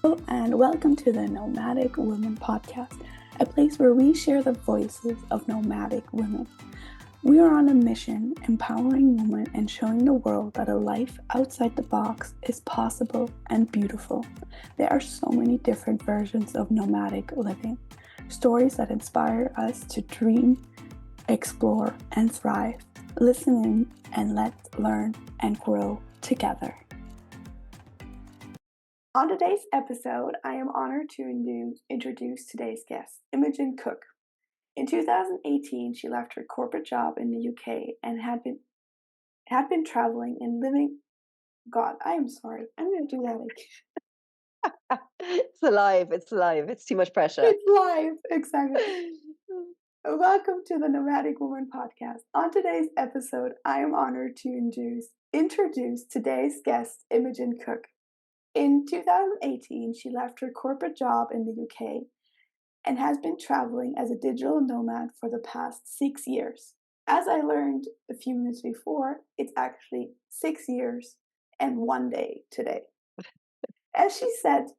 and welcome to the Nomadic Women Podcast, a place where we share the voices of nomadic women. We are on a mission, empowering women and showing the world that a life outside the box is possible and beautiful. There are so many different versions of nomadic living, stories that inspire us to dream, explore, and thrive. Listen in and let's learn and grow together. On today's episode, I am honored to introduce today's guest, Imogen Cook. In 2018, she left her corporate job in the UK and had been traveling and living. God, I am sorry. I'm going to do that again. It's alive. It's too much pressure. It's live, exactly. Welcome to the Nomadic Women Podcast. On today's episode, I am honored to introduce today's guest, Imogen Cook. In 2018, she left her corporate job in the UK and has been traveling as a digital nomad for the past 6 years. As I learned a few minutes before, it's actually 6 years and 1 day today. As she said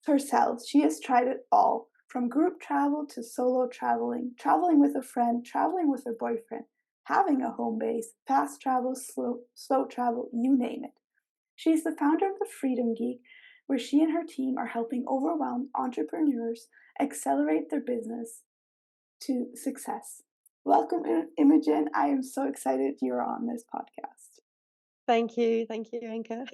herself, she has tried it all, from group travel to solo traveling, traveling with a friend, traveling with her boyfriend, having a home base, fast travel, slow travel, you name it. She's the founder of the Freedom Geek, where she and her team are helping overwhelmed entrepreneurs accelerate their business to success. Welcome, Imogen. I am so excited you're on this podcast. Thank you, Inka.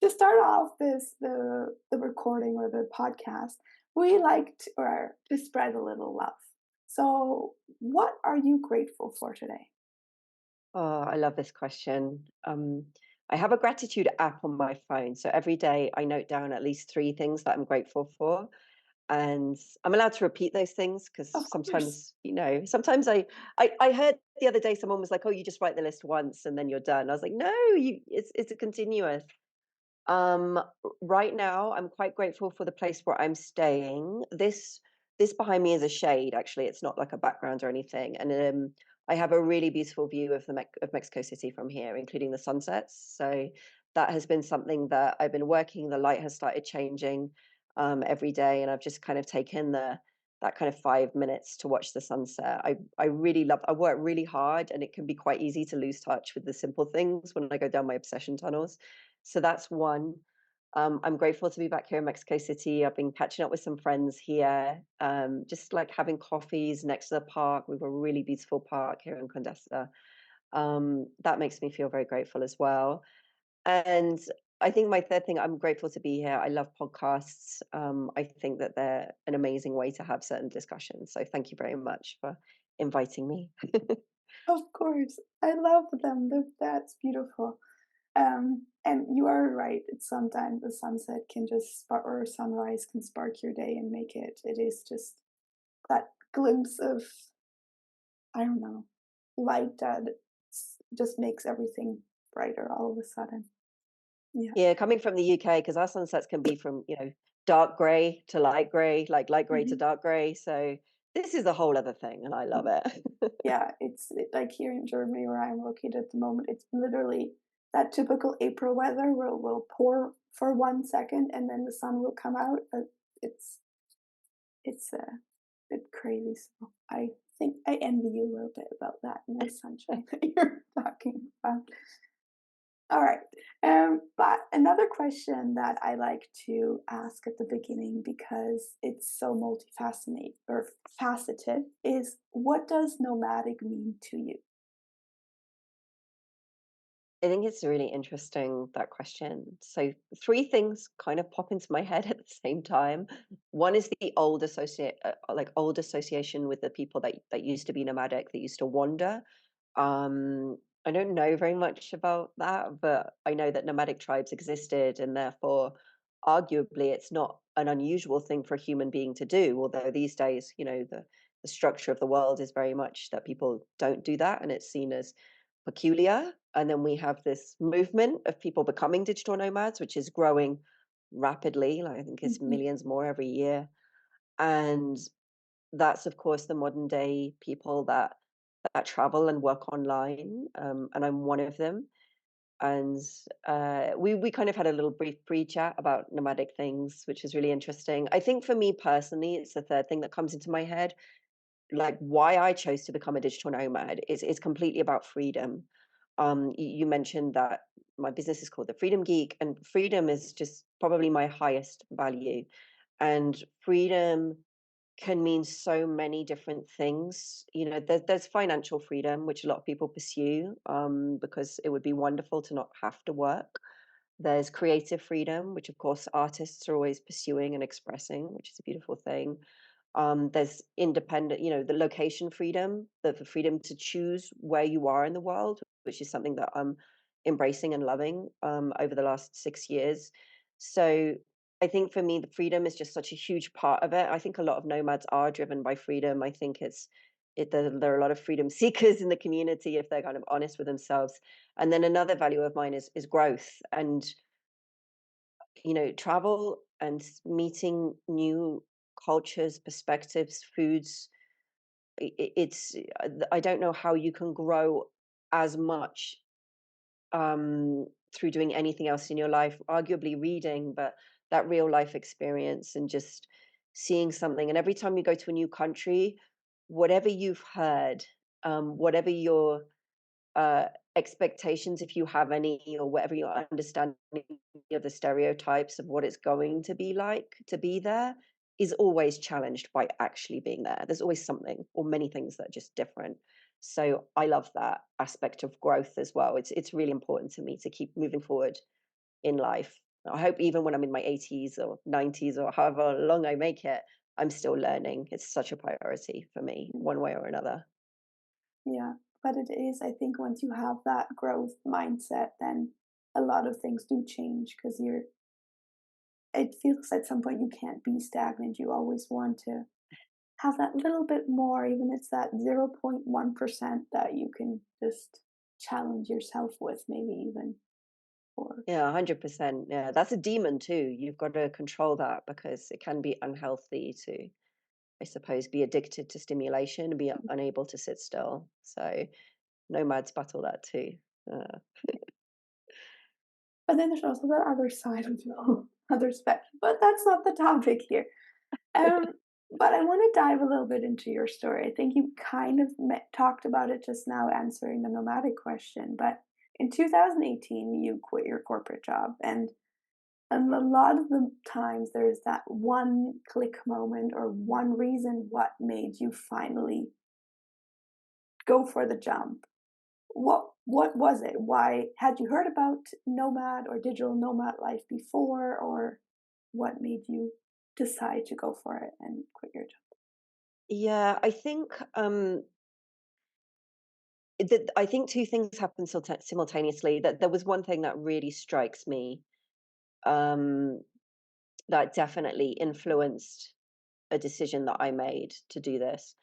To start off the recording or the podcast, we like to spread a little love. So, what are you grateful for today? Oh, I love this question. I have a gratitude app on my phone, so every day I note down at least 3 things that I'm grateful for, and I'm allowed to repeat those things because sometimes, sometimes I heard the other day someone was like, "Oh, you just write the list once and then you're done." I was like, "No, it's a continuous." Right now, I'm quite grateful for the place where I'm staying. This behind me is a shade. Actually, it's not like a background or anything, and I have a really beautiful view of of Mexico City from here, including the sunsets. So that has been something that I've been working. The light has started changing every day, and I've just kind of taken that kind of 5 minutes to watch the sunset. I really love. I work really hard, and it can be quite easy to lose touch with the simple things when I go down my obsession tunnels. So that's one. I'm grateful to be back here in Mexico City. I've been catching up with some friends here, just like having coffees next to the park. We have a really beautiful park here in Condesa. That makes me feel very grateful as well. And I think my third thing, I'm grateful to be here. I love podcasts. I think that they're an amazing way to have certain discussions. So thank you very much for inviting me. Of course, I love them. That's beautiful. And you are right. It's sometimes the sunset can just spark, or sunrise can spark your day and make it. It is just that glimpse of, I don't know, light that just makes everything brighter all of a sudden. Yeah. Yeah, coming from the UK, because our sunsets can be from, dark grey to light grey, like light grey to Mm-hmm. dark grey. So this is a whole other thing, and I love it. Yeah, like here in Germany where I'm located at the moment, it's literally that typical April weather where it will pour for 1 second and then the sun will come out. It's it's a bit crazy. So I think I envy you a little bit about that and the sunshine that you're talking about. All right. But another question that I like to ask at the beginning, because it's so multifaceted or faceted, is what does nomadic mean to you? I think it's really interesting, that question. So 3 things kind of pop into my head at the same time. One is the old association with the people that used to be nomadic, that used to wander. I don't know very much about that, but I know that nomadic tribes existed, and therefore, arguably, it's not an unusual thing for a human being to do. Although these days, the structure of the world is very much that people don't do that, and it's seen as peculiar. And then we have this movement of people becoming digital nomads, which is growing rapidly. Like I think it's Mm-hmm. millions more every year, and that's of course the modern day people that travel and work online, and I'm one of them. and we kind of had a little brief pre-chat about nomadic things, which is really interesting. I think for me personally, it's the third thing that comes into my head. Like why I chose to become a digital nomad is completely about freedom. You mentioned that my business is called the Freedom Geek, and freedom is just probably my highest value. And freedom can mean so many different things. There's financial freedom, which a lot of people pursue, because it would be wonderful to not have to work. There's creative freedom, which of course artists are always pursuing and expressing, which is a beautiful thing. There's independent, the location freedom, the freedom to choose where you are in the world, which is something that I'm embracing and loving over the last 6 years. So I think for me, the freedom is just such a huge part of it. I think a lot of nomads are driven by freedom. I think there are a lot of freedom seekers in the community if they're kind of honest with themselves. And then another value of mine is growth and travel and meeting new cultures, perspectives, foods. I don't know how you can grow as much through doing anything else in your life, arguably reading, but that real life experience and just seeing something. And every time you go to a new country, whatever you've heard, whatever your uh, expectations, if you have any, or whatever your understanding of the stereotypes of what it's going to be like to be there, is always challenged by actually being there. There's always something or many things that are just different. So I love that aspect of growth as well. It's really important to me to keep moving forward in life. I hope even when I'm in my 80s or 90s or however long I make it, I'm still learning. It's such a priority for me, Mm. one way or another. Yeah, but it is, I think once you have that growth mindset, then a lot of things do change because it feels at some point you can't be stagnant. You always want to have that little bit more, even if it's that 0.1% that you can just challenge yourself with, maybe even. Or, Yeah, 100%. Yeah, that's a demon too. You've got to control that because it can be unhealthy to, I suppose, be addicted to stimulation and be unable to sit still. So nomads battle that too. Uh, but then there's also that other side of the other spectrum. But that's not the topic here. Um, but I want to dive a little bit into your story. I think you kind of talked about it just now, answering the nomadic question. But in 2018, you quit your corporate job, and a lot of the times there's that one click moment or one reason what made you finally go for the jump. What was it? Why had you heard about nomad or digital nomad life before, or what made you decide to go for it and quit your job? yeah, I think two things happen simultaneously. That there was one thing that really strikes me, um, that definitely influenced a decision that I made to do this.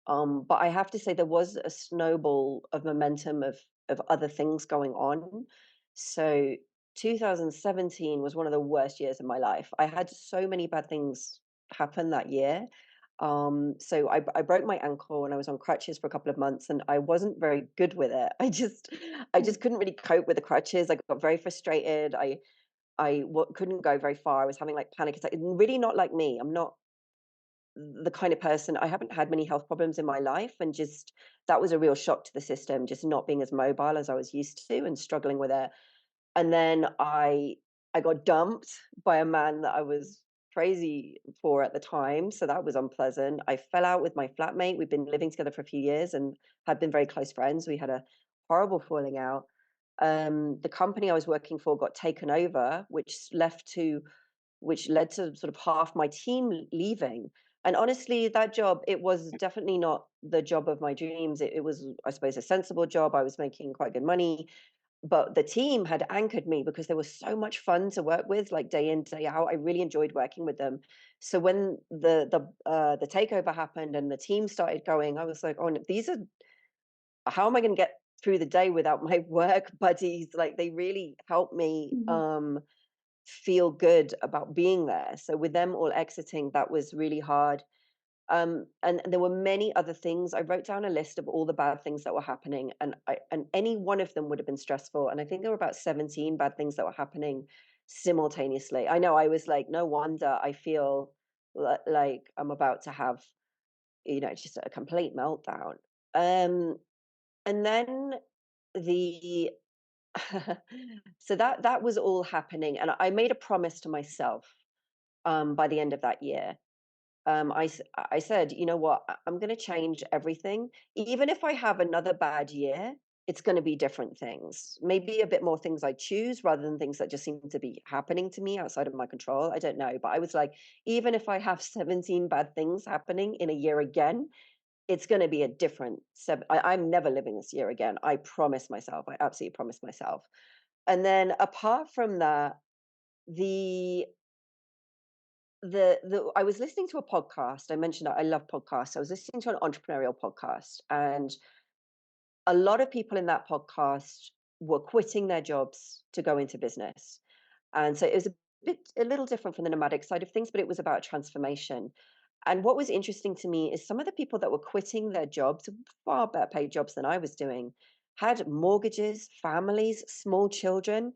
But I have to say there was a snowball of momentum of other things going on. So 2017 was one of the worst years of my life. I had so many bad things happen that year. So I broke my ankle and I was on crutches for a couple of months and I wasn't very good with it. I just couldn't really cope with the crutches. I got very frustrated. Couldn't go very far. I was having like panic attacks. Really not like me. I'm not the kind of person. I haven't had many health problems in my life, and just that was a real shock to the system, just not being as mobile as I was used to and struggling with it. And then I got dumped by a man that I was crazy for at the time, so that was unpleasant. I fell out with my flatmate. We've been living together for a few years and had been very close friends. We had a horrible falling out. The company I was working for got taken over, which led to sort of half my team leaving. And honestly, that job, it was definitely not the job of my dreams. It was, I suppose, a sensible job. I was making quite good money, but the team had anchored me because they were so much fun to work with, like day in, day out. I really enjoyed working with them. So when the takeover happened and the team started going, I was like, oh, no, how am I going to get through the day without my work buddies? Like they really helped me Mhm. feel good about being there. So with them all exiting, that was really hard. And there were many other things. I wrote down a list of all the bad things that were happening, and any one of them would have been stressful. And I think there were about 17 bad things that were happening simultaneously. I know, I was like, no wonder I feel like I'm about to have, just a complete meltdown. Um, and then the so that was all happening, and I made a promise to myself by the end of that year. I said, you know what, I'm going to change everything. Even if I have another bad year, it's going to be different things. Maybe a bit more things I choose rather than things that just seem to be happening to me outside of my control. I don't know. But I was like, even if I have 17 bad things happening in a year again, it's going to be a different seven. I'm never living this year again. I promise myself. I absolutely promise myself. And then apart from that, the the I was listening to a podcast. I mentioned I love podcasts. I was listening to an entrepreneurial podcast, and a lot of people in that podcast were quitting their jobs to go into business. And so it was a little different from the nomadic side of things, but it was about transformation. And what was interesting to me is some of the people that were quitting their jobs, far better paid jobs than I was doing, had mortgages, families, small children,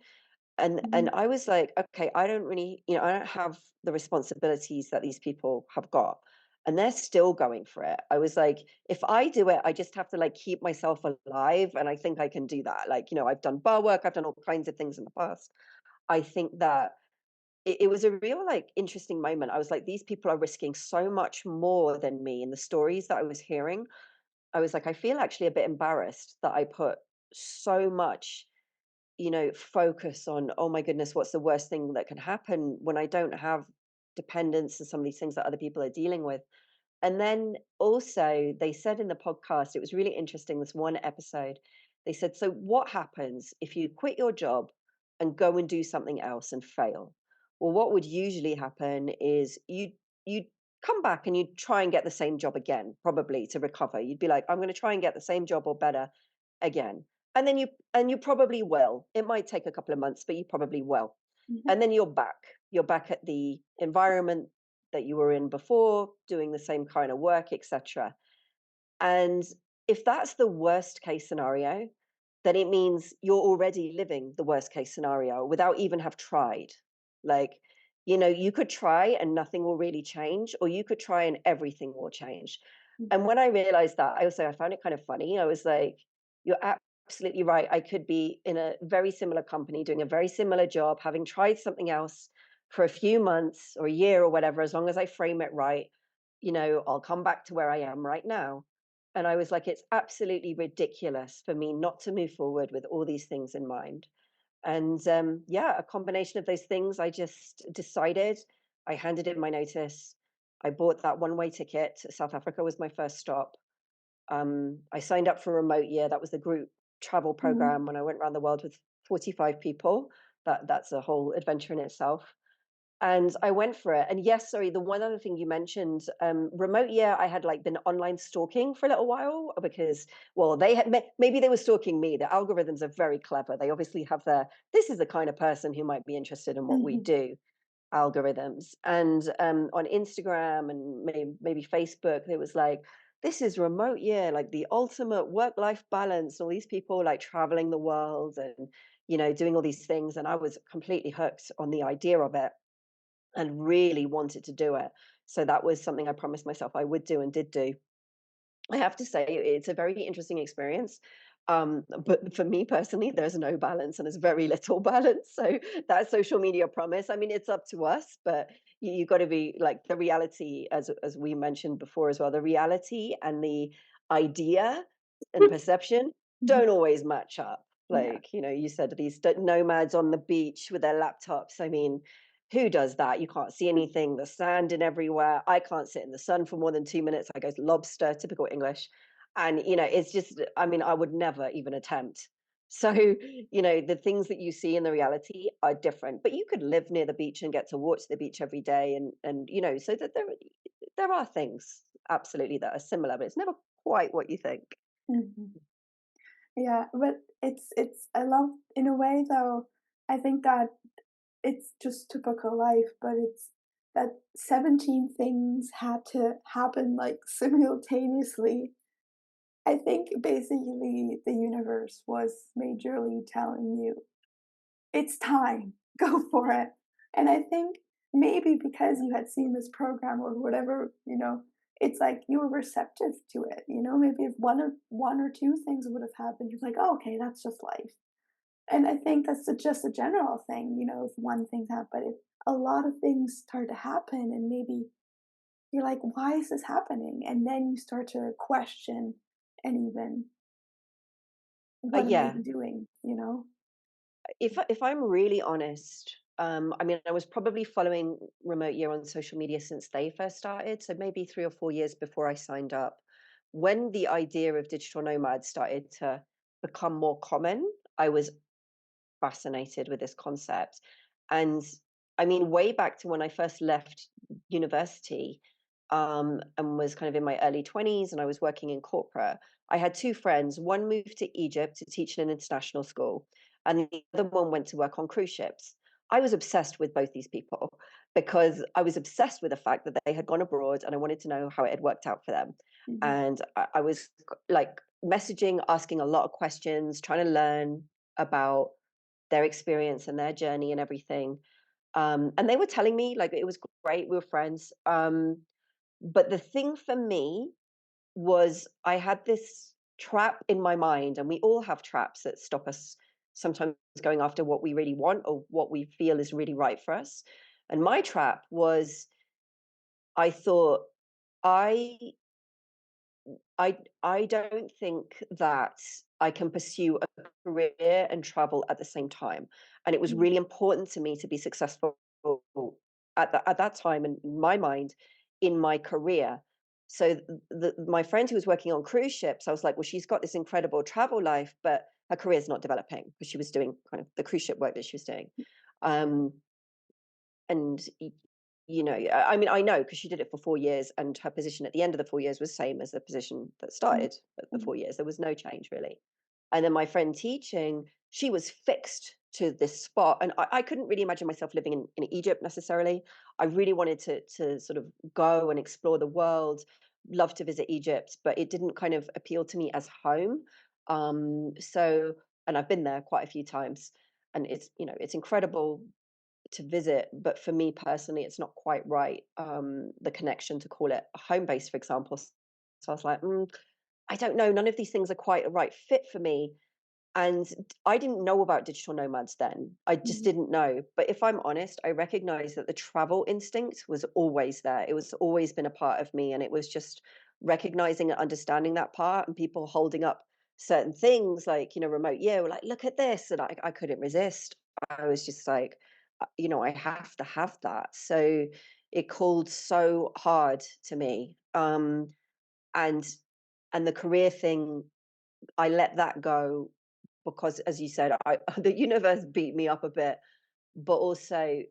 and Mhm. I was like, okay, I don't really, I don't have the responsibilities that these people have got. And they're still going for it. I was like, if I do it, I just have to like keep myself alive. And I think I can do that. Like, I've done bar work, I've done all kinds of things in the past. I think that it was a real like interesting moment. I was like, these people are risking so much more than me in the stories that I was hearing. I was like, I feel actually a bit embarrassed that I put so much focus on, oh my goodness, what's the worst thing that can happen when I don't have dependence and some of these things that other people are dealing with. And then also, they said in the podcast, it was really interesting, this one episode, they said, so what happens if you quit your job and go and do something else and fail? Well, what would usually happen is you'd come back and you'd try and get the same job again, probably to recover. You'd be like, I'm going to try and get the same job or better again. And you probably will. It might take a couple of months, but you probably will. Mhm. And then you're back. You're back at the environment that you were in before, doing the same kind of work, etc. And if that's the worst case scenario, then it means you're already living the worst case scenario without even have tried. Like, you could try and nothing will really change, or you could try and everything will change. And when I realized that, I found it kind of funny. I was like, you're absolutely right. I could be in a very similar company, doing a very similar job, having tried something else for a few months or a year or whatever, as long as I frame it right, I'll come back to where I am right now. And I was like, it's absolutely ridiculous for me not to move forward with all these things in mind. And yeah, a combination of those things, I just decided. I handed in my notice. I bought that one-way ticket. South Africa was my first stop. I signed up for a remote year. That was the group travel Mhm. program when I went around the world with 45 people. That's a whole adventure in itself. And I went for it. And yes, sorry, the one other thing you mentioned, remote year, I had like been online stalking for a little while because, well, they had maybe they were stalking me. The algorithms are very clever. They obviously have this is the kind of person who might be interested in what we Mhm. do algorithms. And on Instagram and maybe Facebook, it was like, this is remote year, like the ultimate work-life balance. All these people like traveling the world and, doing all these things. And I was completely hooked on the idea of it and really wanted to do it. So that was something I promised myself I would do and did do. I have to say it's a very interesting experience. But for me personally, there's no balance and there's very little balance. So that social media promise, I mean, it's up to us, but you got to be like the reality, as we mentioned before as well, the reality and the idea and perception Mhm. don't always match up. Yeah. Like, you said these nomads on the beach with their laptops. I mean, who does that? You can't see anything, the sand in everywhere. I can't sit in the sun for more than 2 minutes. I go lobster, typical English. And, it's just, I mean, I would never even attempt. So, the things that you see in the reality are different, but you could live near the beach and get to watch the beach every day. And, so that there are things absolutely that are similar, but it's never quite what you think. Mhm. Yeah, but it's I love in a way though, I think that it's just typical life, but that 17 things had to happen like simultaneously. I think basically the universe was majorly telling you, it's time, go for it. And I think maybe because you had seen this program or whatever, it's like you were receptive to it. Maybe if one or two things would have happened, you're like, oh, okay, that's just life. And I think that's just a general thing, if one thing happened, but if a lot of things start to happen and maybe you're like, why is this happening? And then you start to question and even, what am I Yeah, even doing, if I'm really honest, I mean, I was probably following Remote Year on social media since they first started, so maybe 3 or 4 years before I signed up. When the idea of digital nomads started to become more common, I was fascinated with this concept. And I mean, way back to when I first left university, and was kind of in my early 20s and I was working in corporate, I had two friends. One moved to Egypt to teach in an international school, and the other one went to work on cruise ships. I was obsessed with both these people because I was obsessed with the fact that they had gone abroad and I wanted to know how it had worked out for them. Mhm, And I was like messaging, asking a lot of questions, trying to learn about their experience and their journey and everything. And they were telling me like it was great, we were friends. But the thing for me was I had this trap in my mind, and we all have traps that stop us sometimes going after what we really want or what we feel is really right for us. And my trap was I thought I I don't think that I can pursue a career and travel at the same time. And it was mhm, really important to me to be successful at that time in my mind in my career. So my friend who was working on cruise ships, I was like, well, she's got this incredible travel life, but her career is not developing because she was doing kind of the cruise ship work that she was doing. Um, and I mean, I know because she did it for 4 years, and her position at the end of the 4 years was same as the position that mhm, started at the mhm, 4 years. There was no change really. And then my friend teaching, she was fixed to this spot, and I couldn't really imagine myself living in Egypt necessarily. I really wanted to sort of go and explore the world, love to visit Egypt, but it didn't kind of appeal to me as home. So, and I've been there quite a few times, and it's incredible to visit, but for me personally, it's not quite right. The connection to call it a home base, for example. So I was like, I don't know. None of these things are quite a right fit for me. And I didn't know about digital nomads then. I just mhm, didn't know. But if I'm honest, I recognize that the travel instinct was always there. It was always been a part of me. And it was just recognizing and understanding that part, and people holding up certain things like, remote year, were like, look at this. And I couldn't resist. I was just like, I have to have that. So it called so hard to me. And the career thing, I let that go because, as you said, the universe beat me up a bit. But also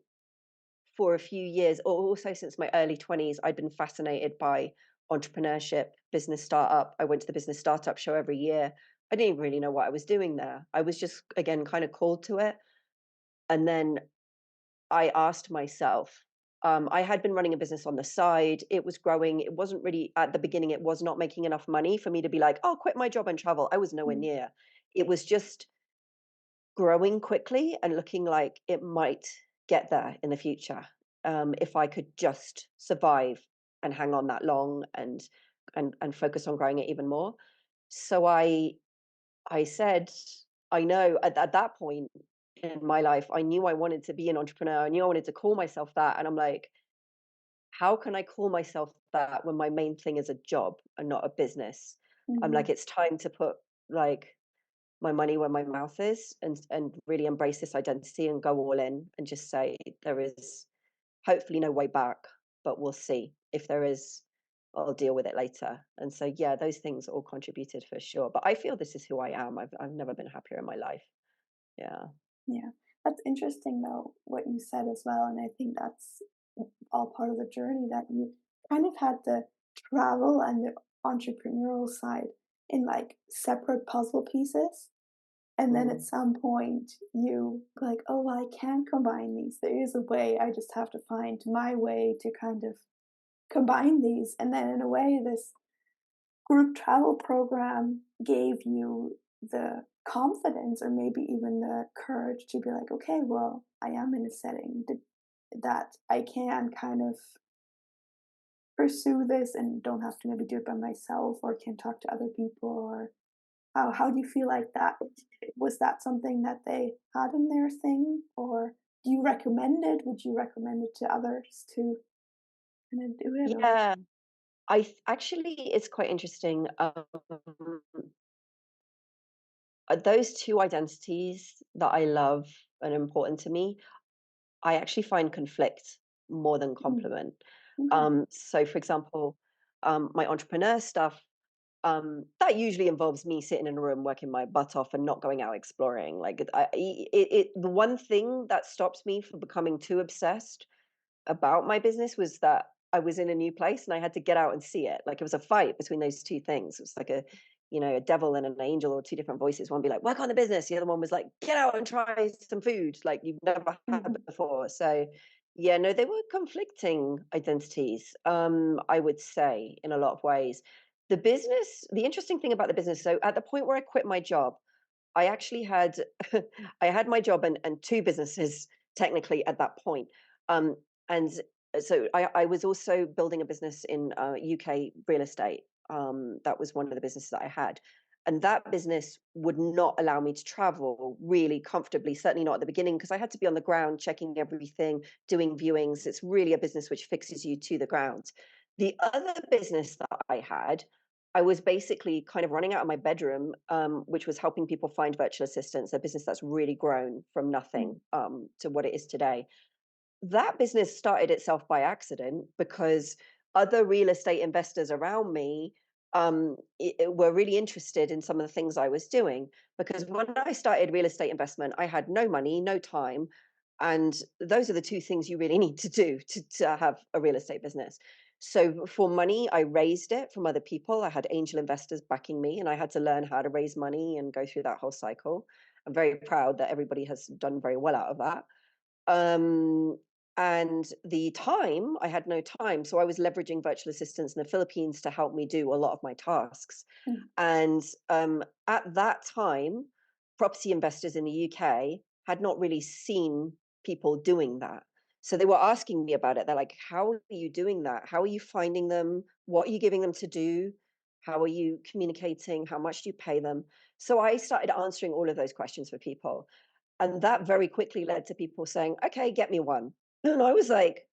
for a few years, or also since my early 20s, I'd been fascinated by entrepreneurship, business startup. I went to the business startup show every year. I didn't even really know what I was doing there. I was just, again, kind of called to it. And then I asked myself, I had been running a business on the side. It was growing. It wasn't really at the beginning, it was not making enough money for me to be like, oh, quit my job and travel. I was nowhere mhm, near. It was just growing quickly and looking like it might get there in the future, if I could just survive and hang on that long and focus on growing it even more. So I said, I know at that point in my life, I knew I wanted to be an entrepreneur. I knew I wanted to call myself that. And I'm like, how can I call myself that when my main thing is a job and not a business? I'm mhm. like, it's time to put like my money where my mouth is, and really embrace this identity and go all in and just say there is hopefully no way back, but we'll see. If there is, I'll deal with it later. And so yeah, those things all contributed for sure. But I feel this is who I am. I've never been happier in my life. Yeah. Yeah, that's interesting though, what you said as well, and I think that's all part of the journey that you kind of had the travel and the entrepreneurial side in like separate puzzle pieces. And then at Mm. some point, you like, oh, well, I can combine these. There is a way. I just have to find my way to kind of combine these. And then, in a way, this group travel program gave you the confidence or maybe even the courage to be like, okay, well, I am in a setting that I can kind of pursue this and don't have to maybe do it by myself or can talk to other people or how do you feel like that was that something that they had in their thing or do you recommend it? Would you recommend it to others to kind of do it or Yeah, actually, it's quite interesting. Those two identities that I love and important to me, I actually find conflict more than mm, complement. okay. So, for example, my entrepreneur stuff, that usually involves me sitting in a room working my butt off and not going out exploring. Like, the one thing that stops me from becoming too obsessed about my business was that I was in a new place and I had to get out and see it. Like it was a fight between those two things. It was like a devil and an angel or two different voices. One be like, work on the business. The other one was like, get out and try some food like you've never had Hmm. before. So yeah, no, they were conflicting identities, I would say in a lot of ways. The interesting thing about the business, so at the point where I quit my job, I actually had I had my job and two businesses technically at that point. Um, and so I was also building a business in UK real estate. That was one of the businesses that I had. And that business would not allow me to travel really comfortably, certainly not at the beginning, because I had to be on the ground checking everything, doing viewings. It's really a business which fixes you to the ground. The other business that I had, I was basically kind of running out of my bedroom, which was helping people find virtual assistants, a business that's really grown from nothing to what it is today. That business started itself by accident because other real estate investors around me were really interested in some of the things I was doing. Because when I started real estate investment, I had no money, no time. And those are the two things you really need to do to have a real estate business. So for money, I raised it from other people. I had angel investors backing me, and I had to learn how to raise money and go through that whole cycle. I'm very proud that everybody has done very well out of that. Um, and the time, I had no time. So I was leveraging virtual assistants in the Philippines to help me do a lot of my tasks. And at that time, property investors in the UK had not really seen people doing that. So they were asking me about it. They're like, how are you doing that? How are you finding them? What are you giving them to do? How are you communicating? How much do you pay them? So I started answering all of those questions for people. And that very quickly led to people saying, okay, get me one. And I was like,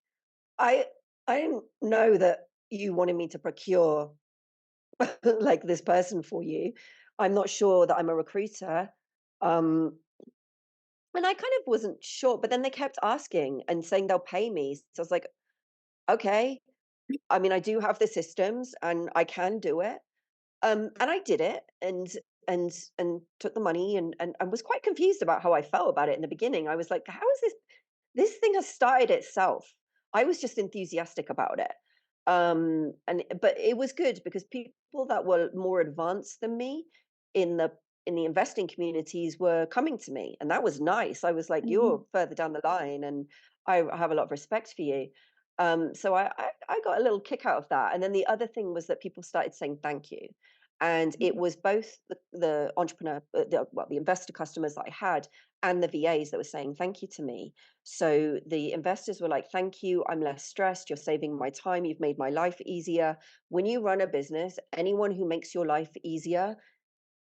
I I didn't know that you wanted me to procure like this person for you. I'm not sure that I'm a recruiter. Um, and I kind of wasn't sure, but then they kept asking and saying they'll pay me. So I was like, okay. I mean, I do have the systems and I can do it. And I did it and took the money and was quite confused about how I felt about it in the beginning. I was like, how is this thing has started itself. I was just enthusiastic about it. But it was good because people that were more advanced than me in the investing communities were coming to me, and that was nice. I was like, Mm-hmm. you're further down the line, and I have a lot of respect for you. So I got a little kick out of that. And then the other thing was that people started saying thank you. And it was both the entrepreneur, the investor customers that I had, and the VAs that were saying thank you to me. So the investors were like, thank you. I'm less stressed. You're saving my time. You've made my life easier. When you run a business, anyone who makes your life easier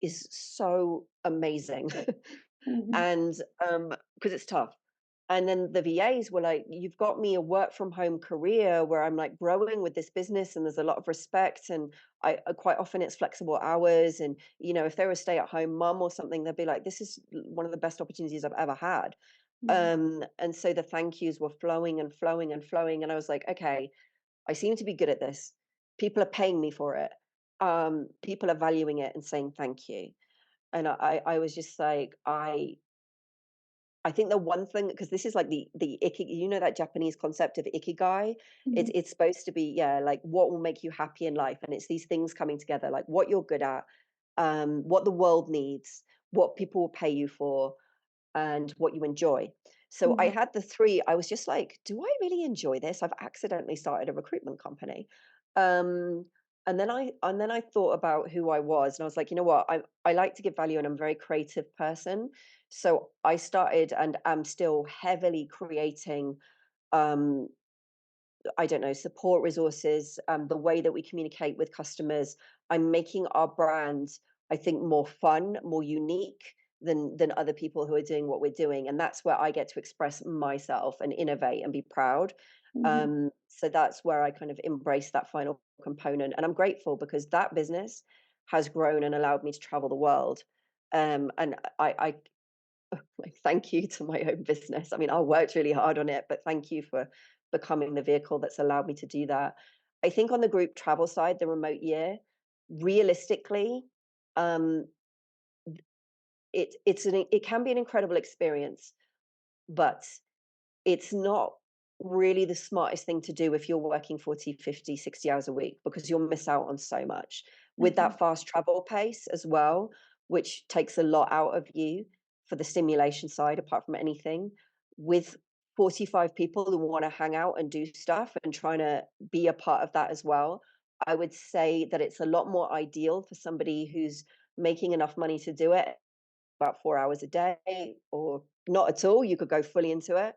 is so amazing. Mm-hmm. And because it's tough. And then the VAs were like, you've got me a work from home career where I'm like growing with this business and there's a lot of respect. And quite often it's flexible hours. And, if they're a stay at home mum or something, they'll be like, this is one of the best opportunities I've ever had. Mm-hmm. And so the thank yous were flowing and flowing and flowing. And I was like, okay, I seem to be good at this. People are paying me for it. People are valuing it and saying thank you. And I was just like, I think the one thing, because this is like the that Japanese concept of ikigai. Mm-hmm. It's supposed to be, yeah, like what will make you happy in life, and it's these things coming together, like what you're good at, what the world needs, what people will pay you for, and what you enjoy. So I Mhm. had the three. I was just like, do I really enjoy this? I've accidentally started a recruitment company. Um, and then I thought about who I was, and I was like, you know what? I like to give value, and I'm a very creative person. So I started and am still heavily creating um, I don't know, support resources, the way that we communicate with customers. I'm making our brand, I think, more fun, more unique than other people who are doing what we're doing, and that's where I get to express myself and innovate and be proud. Mhm. So that's where I kind of embrace that final component, and I'm grateful because that business has grown and allowed me to travel the world. And I like, thank you to my own business. I mean, I worked really hard on it, but thank you for becoming the vehicle that's allowed me to do that. I think on the group travel side, the remote year, realistically, um, it can be an incredible experience, but it's not really the smartest thing to do if you're working 40, 50, 60 hours a week because you'll miss out on so much. With Mhm. that fast travel pace as well, which takes a lot out of you for the stimulation side, apart from anything, with 45 people who want to hang out and do stuff and trying to be a part of that as well, I would say that it's a lot more ideal for somebody who's making enough money to do it about 4 hours a day or not at all. You could go fully into it.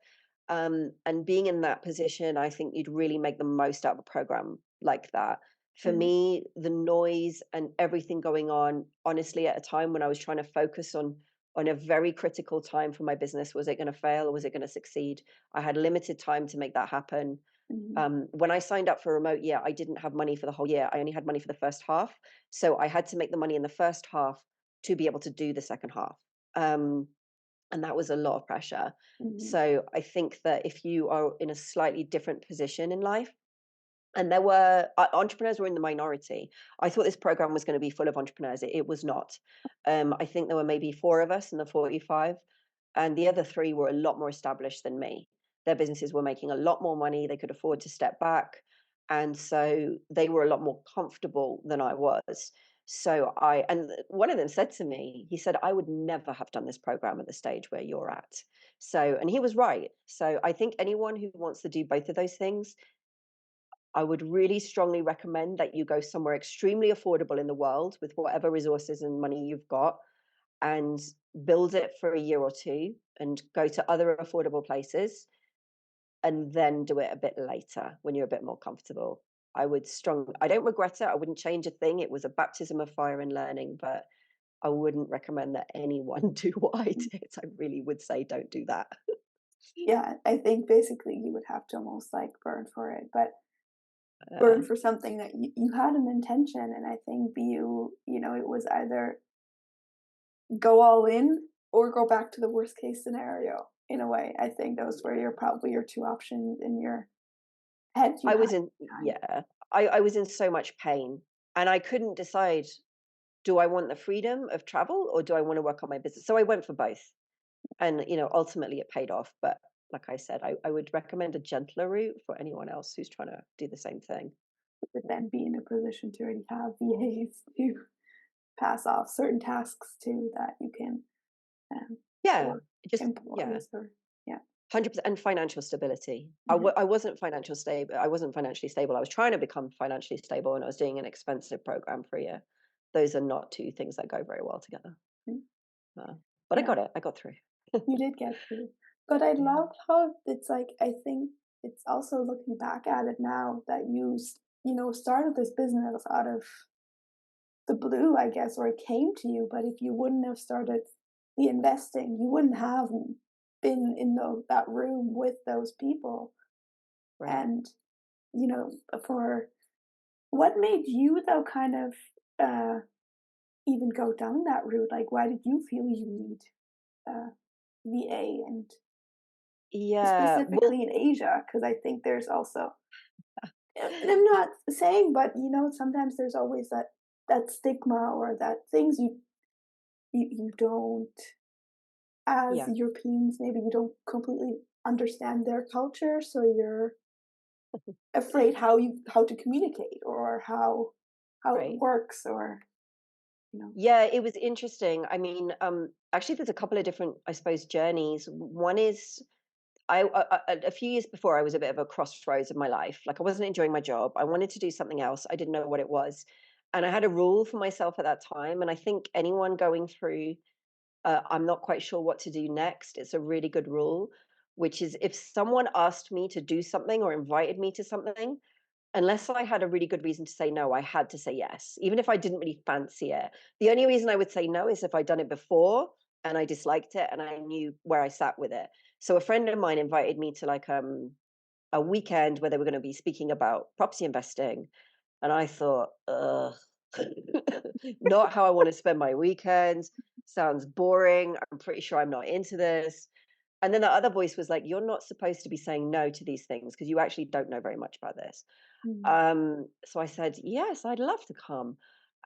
And being in that position, I think you'd really make the most out of a program like that. For Mhm. me, the noise and everything going on, honestly, at a time when I was trying to focus on a very critical time for my business, was it going to fail or was it going to succeed? I had limited time to make that happen. Mhm. When I signed up for a remote year, I didn't have money for the whole year. I only had money for the first half. So I had to make the money in the first half to be able to do the second half. Um, and that was a lot of pressure. Mhm. So I think that if you are in a slightly different position in life, and there were entrepreneurs were in the minority. I thought this program was going to be full of entrepreneurs. It was not. I think there were maybe four of us in the 45, and the other three were a lot more established than me. Their businesses were making a lot more money. They could afford to step back, and so they were a lot more comfortable than I was. So and one of them said to me, he said, "I would never have done this program at the stage where you're at." So, and he was right. So I think anyone who wants to do both of those things, I would really strongly recommend that you go somewhere extremely affordable in the world with whatever resources and money you've got and build it for a year or two and go to other affordable places and then do it a bit later when you're a bit more comfortable. I don't regret it. I wouldn't change a thing. It was a baptism of fire and learning, but I wouldn't recommend that anyone do what I did. I really would say don't do that. Yeah, I think basically you would have to almost like burn for it, but burn Uh, for something that you had an intention, and I think it was either go all in or go back to the worst case scenario in a way. I think those were probably your two options in your head you I had was at in, the time. yeah, I was in so much pain and I couldn't decide, do I want the freedom of travel or do I want to work on my business? So I went for both. And, ultimately it paid off. But like I said, I would recommend a gentler route for anyone else who's trying to do the same thing. But then be in a position to already have VAs to pass off certain tasks to that you can, um, Yeah, or just, yeah. employees or yeah. 100%, and financial stability. Mhm. I wasn't financial stable. I wasn't financially stable. I was trying to become financially stable, and I was doing an expensive program for a year. Those are not two things that go very well together. Mm. Uh, but I Yeah, got it. I got through. you did get through. But I Yeah. love how it's like I think it's also looking back at it now that started this business out of the blue, I guess, or it came to you, but if you wouldn't have started the investing, you wouldn't have been in that room with those people. Right. And, for what made you though kind of uh, even go down that route? Like, why did you feel you need VA and Yeah. Well, specifically in Asia? Because I think there's also, and I'm not saying, but sometimes there's always that stigma or that things you don't, as yeah. Europeans, maybe you don't completely understand their culture, so you're afraid how to communicate or how it Right. works or you know? Yeah, it was interesting. I mean, actually, there's a couple of different, I suppose, journeys. One is a few years before, I was a bit of a crossroads of my life. Like, I wasn't enjoying my job. I wanted to do something else. I didn't know what it was, and I had a rule for myself at that time. And I think anyone going through, I'm not quite sure what to do next. It's a really good rule, which is if someone asked me to do something or invited me to something, unless I had a really good reason to say no, I had to say yes, even if I didn't really fancy it. The only reason I would say no is if I'd done it before and I disliked it and I knew where I sat with it. So a friend of mine invited me to like a weekend where they were going to be speaking about property investing, and I thought, ugh, not how I want to spend my weekends. Sounds boring. I'm pretty sure I'm not into this. And then the other voice was like, you're not supposed to be saying no to these things because you actually don't know very much about this. Mm, So I said, yes, I'd love to come.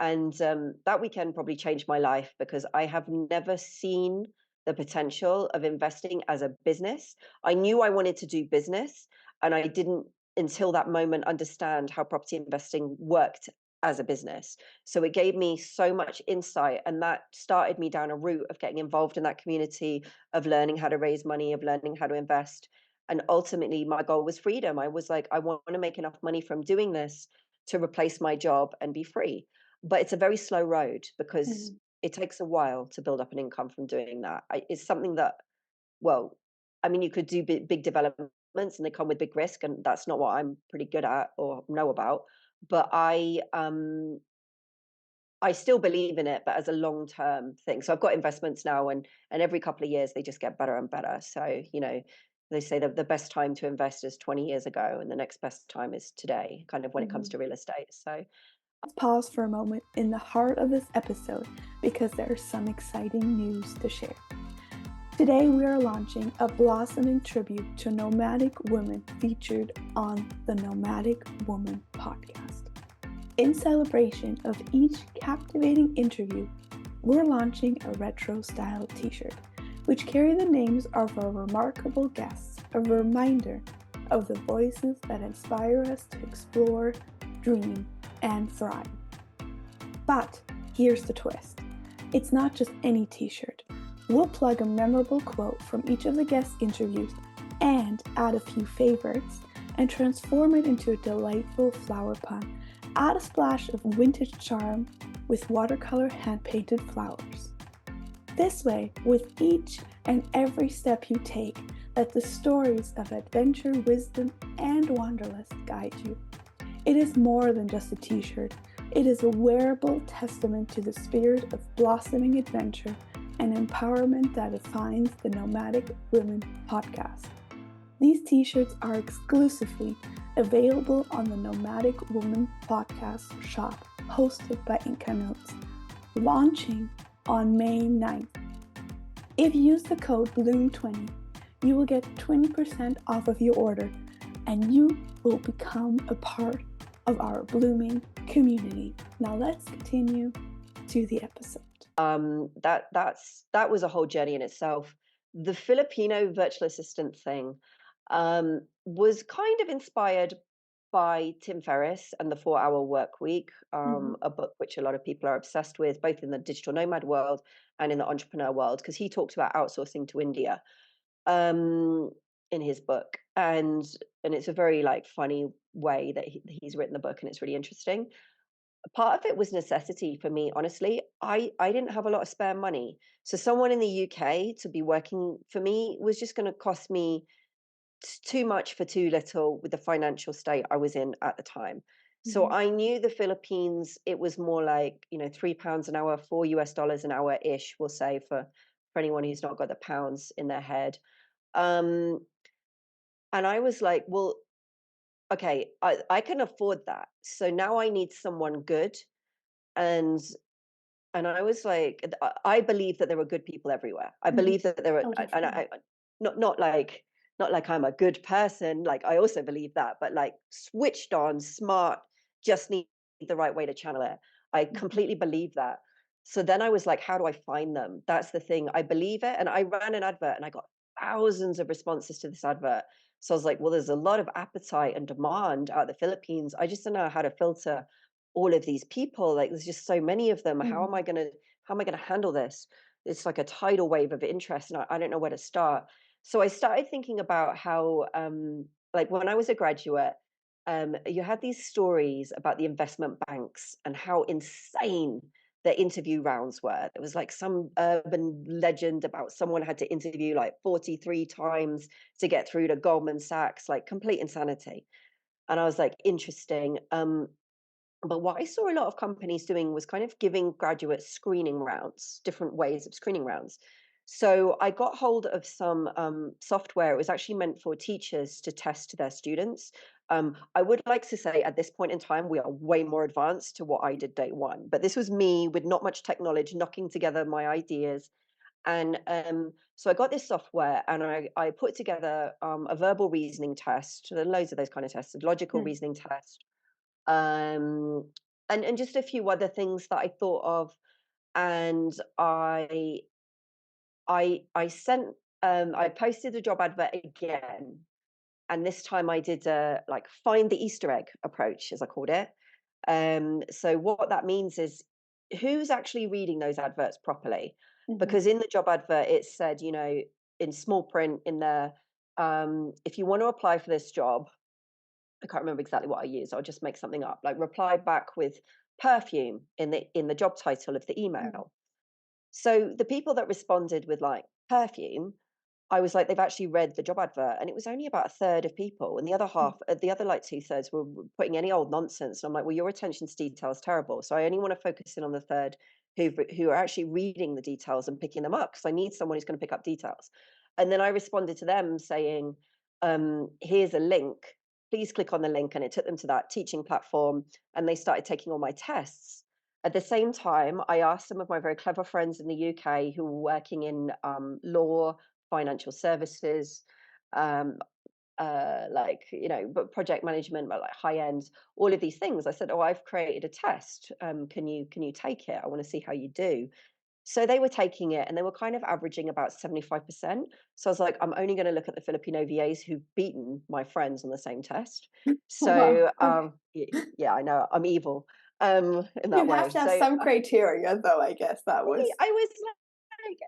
And that weekend probably changed my life because I have never seen the potential of investing as a business. I knew I wanted to do business, and I didn't until that moment understand how property investing worked as a business. So it gave me so much insight, and that started me down a route of getting involved in that community, of learning how to raise money, of learning how to invest. And ultimately, my goal was freedom. I was like, I want to make enough money from doing this to replace my job and be free. But it's a very slow road because mm, it takes a while to build up an income from doing that. It's something that, well, I mean, you could do big developments and they come with big risk, and that's not what I'm pretty good at or know about. But I still believe in it, but as a long term thing. So I've got investments now, and every couple of years they just get better and better. So they say that the best time to invest is 20 years ago, and the next best time is today. Kind of when it comes mhm. to real estate. So Let's pause for a moment in the heart of this episode because there's some exciting news to share. Today we are launching a blossoming tribute to nomadic women featured on the Nomadic Woman Podcast. In celebration of each captivating interview, we're launching a retro-style t-shirt, which carry the names of our remarkable guests, a reminder of the voices that inspire us to explore, dream, and thrive. But here's the twist. It's not just any t-shirt. We'll plug a memorable quote from each of the guest interviews and add a few favorites and transform it into a delightful flower pun. Add a splash of vintage charm with watercolor hand-painted flowers. This way, with each and every step you take, let the stories of adventure, wisdom, and wanderlust guide you. It is more than just a t-shirt. It is a wearable testament to the spirit of blossoming adventure and empowerment that defines the Nomadic Women Podcast. These t-shirts are exclusively available on the Nomadic Woman Podcast shop hosted by inkanotes, launching on May 9th. If you use the code BLOOM20, you will get 20% off of your order and you will become a part of our blooming community. Now let's continue to the episode. that was a whole journey in itself. The Filipino virtual assistant thing was kind of inspired by Tim Ferriss and the 4 Hour Work Week, Mm-hmm. a book which a lot of people are obsessed with, both in the digital nomad world and in the entrepreneur world, because he talked about outsourcing to India um, in his book, and it's a very like funny way that he's written the book, and it's really interesting. Part of it was necessity for me, honestly. I didn't have a lot of spare money, so someone in the UK to be working for me was just going to cost me too much for too little with the financial state I was in at the time. So Mm-hmm. I knew the Philippines, it was more like, £3 an hour, $4 an hour ish, we'll say, for anyone who's not got the pounds in their head. Um, and I was like, well, okay, I can afford that. So now I need someone good. And I was like, I believe that there are good people everywhere. I Mm-hmm. believe that there are, Oh, and definitely. not like I'm a good person. Like I also believe that, but like switched on, smart, just need the right way to channel it. I Mm-hmm. completely believe that. So then I was like, how do I find them? That's the thing. I believe it, and I ran an advert, and I got thousands of responses to this advert. So I was like, well, there's a lot of appetite and demand out of the Philippines. I just don't know how to filter all of these people, like there's just so many of them. Mhm. How am I gonna handle this? It's like a tidal wave of interest, and I don't know where to start. So I started thinking about how, like when I was a graduate, you had these stories about the investment banks and how insane the interview rounds were. There was like some urban legend about someone had to interview like 43 times to get through to Goldman Sachs, like complete insanity. And I was like, interesting. But what I saw a lot of companies doing was kind of giving graduates screening rounds, different ways of screening rounds. So I got hold of some software. It was actually meant for teachers to test their students. I would like to say at this point in time, we are way more advanced to what I did day one. But this was me with not much technology, knocking together my ideas. And so I got this software and I put together a verbal reasoning test. There are loads of those kind of tests, a logical Mm. reasoning test, um, and just a few other things that I thought of. And I sent I posted the job advert again, and this time I did a like find the Easter egg approach, as I called it. So what that means is who's actually reading those adverts properly, Mhm. because in the job advert it said, in small print in there, if you want to apply for this job, I can't remember exactly what I used. I'll just make something up. Like reply back with perfume in the job title of the Mm. email. So the people that responded with like perfume, I was like, they've actually read the job advert, and it was only about a third of people, and the other Mm. half, the other like two thirds were putting any old nonsense. And I'm like, well, your attention to detail is terrible. So I only want to focus in on the third who are actually reading the details and picking them up because I need someone who's going to pick up details. And then I responded to them saying, here's a link. Please click on the link, and it took them to that teaching platform, and they started taking all my tests. At the same time, I asked some of my very clever friends in the UK who were working in law, financial services, um, like but project management, but like high end, all of these things. I said, "Oh, I've created a test. Can you take it? I want to see how you do." So they were taking it, and they were kind of averaging about 75%. So I was like, I'm only going to look at the Filipino VAs who've beaten my friends on the same test. Wow. So Okay. yeah, I know I'm evil in that You'd have way. to have So some criteria, though, I guess that was. I was like,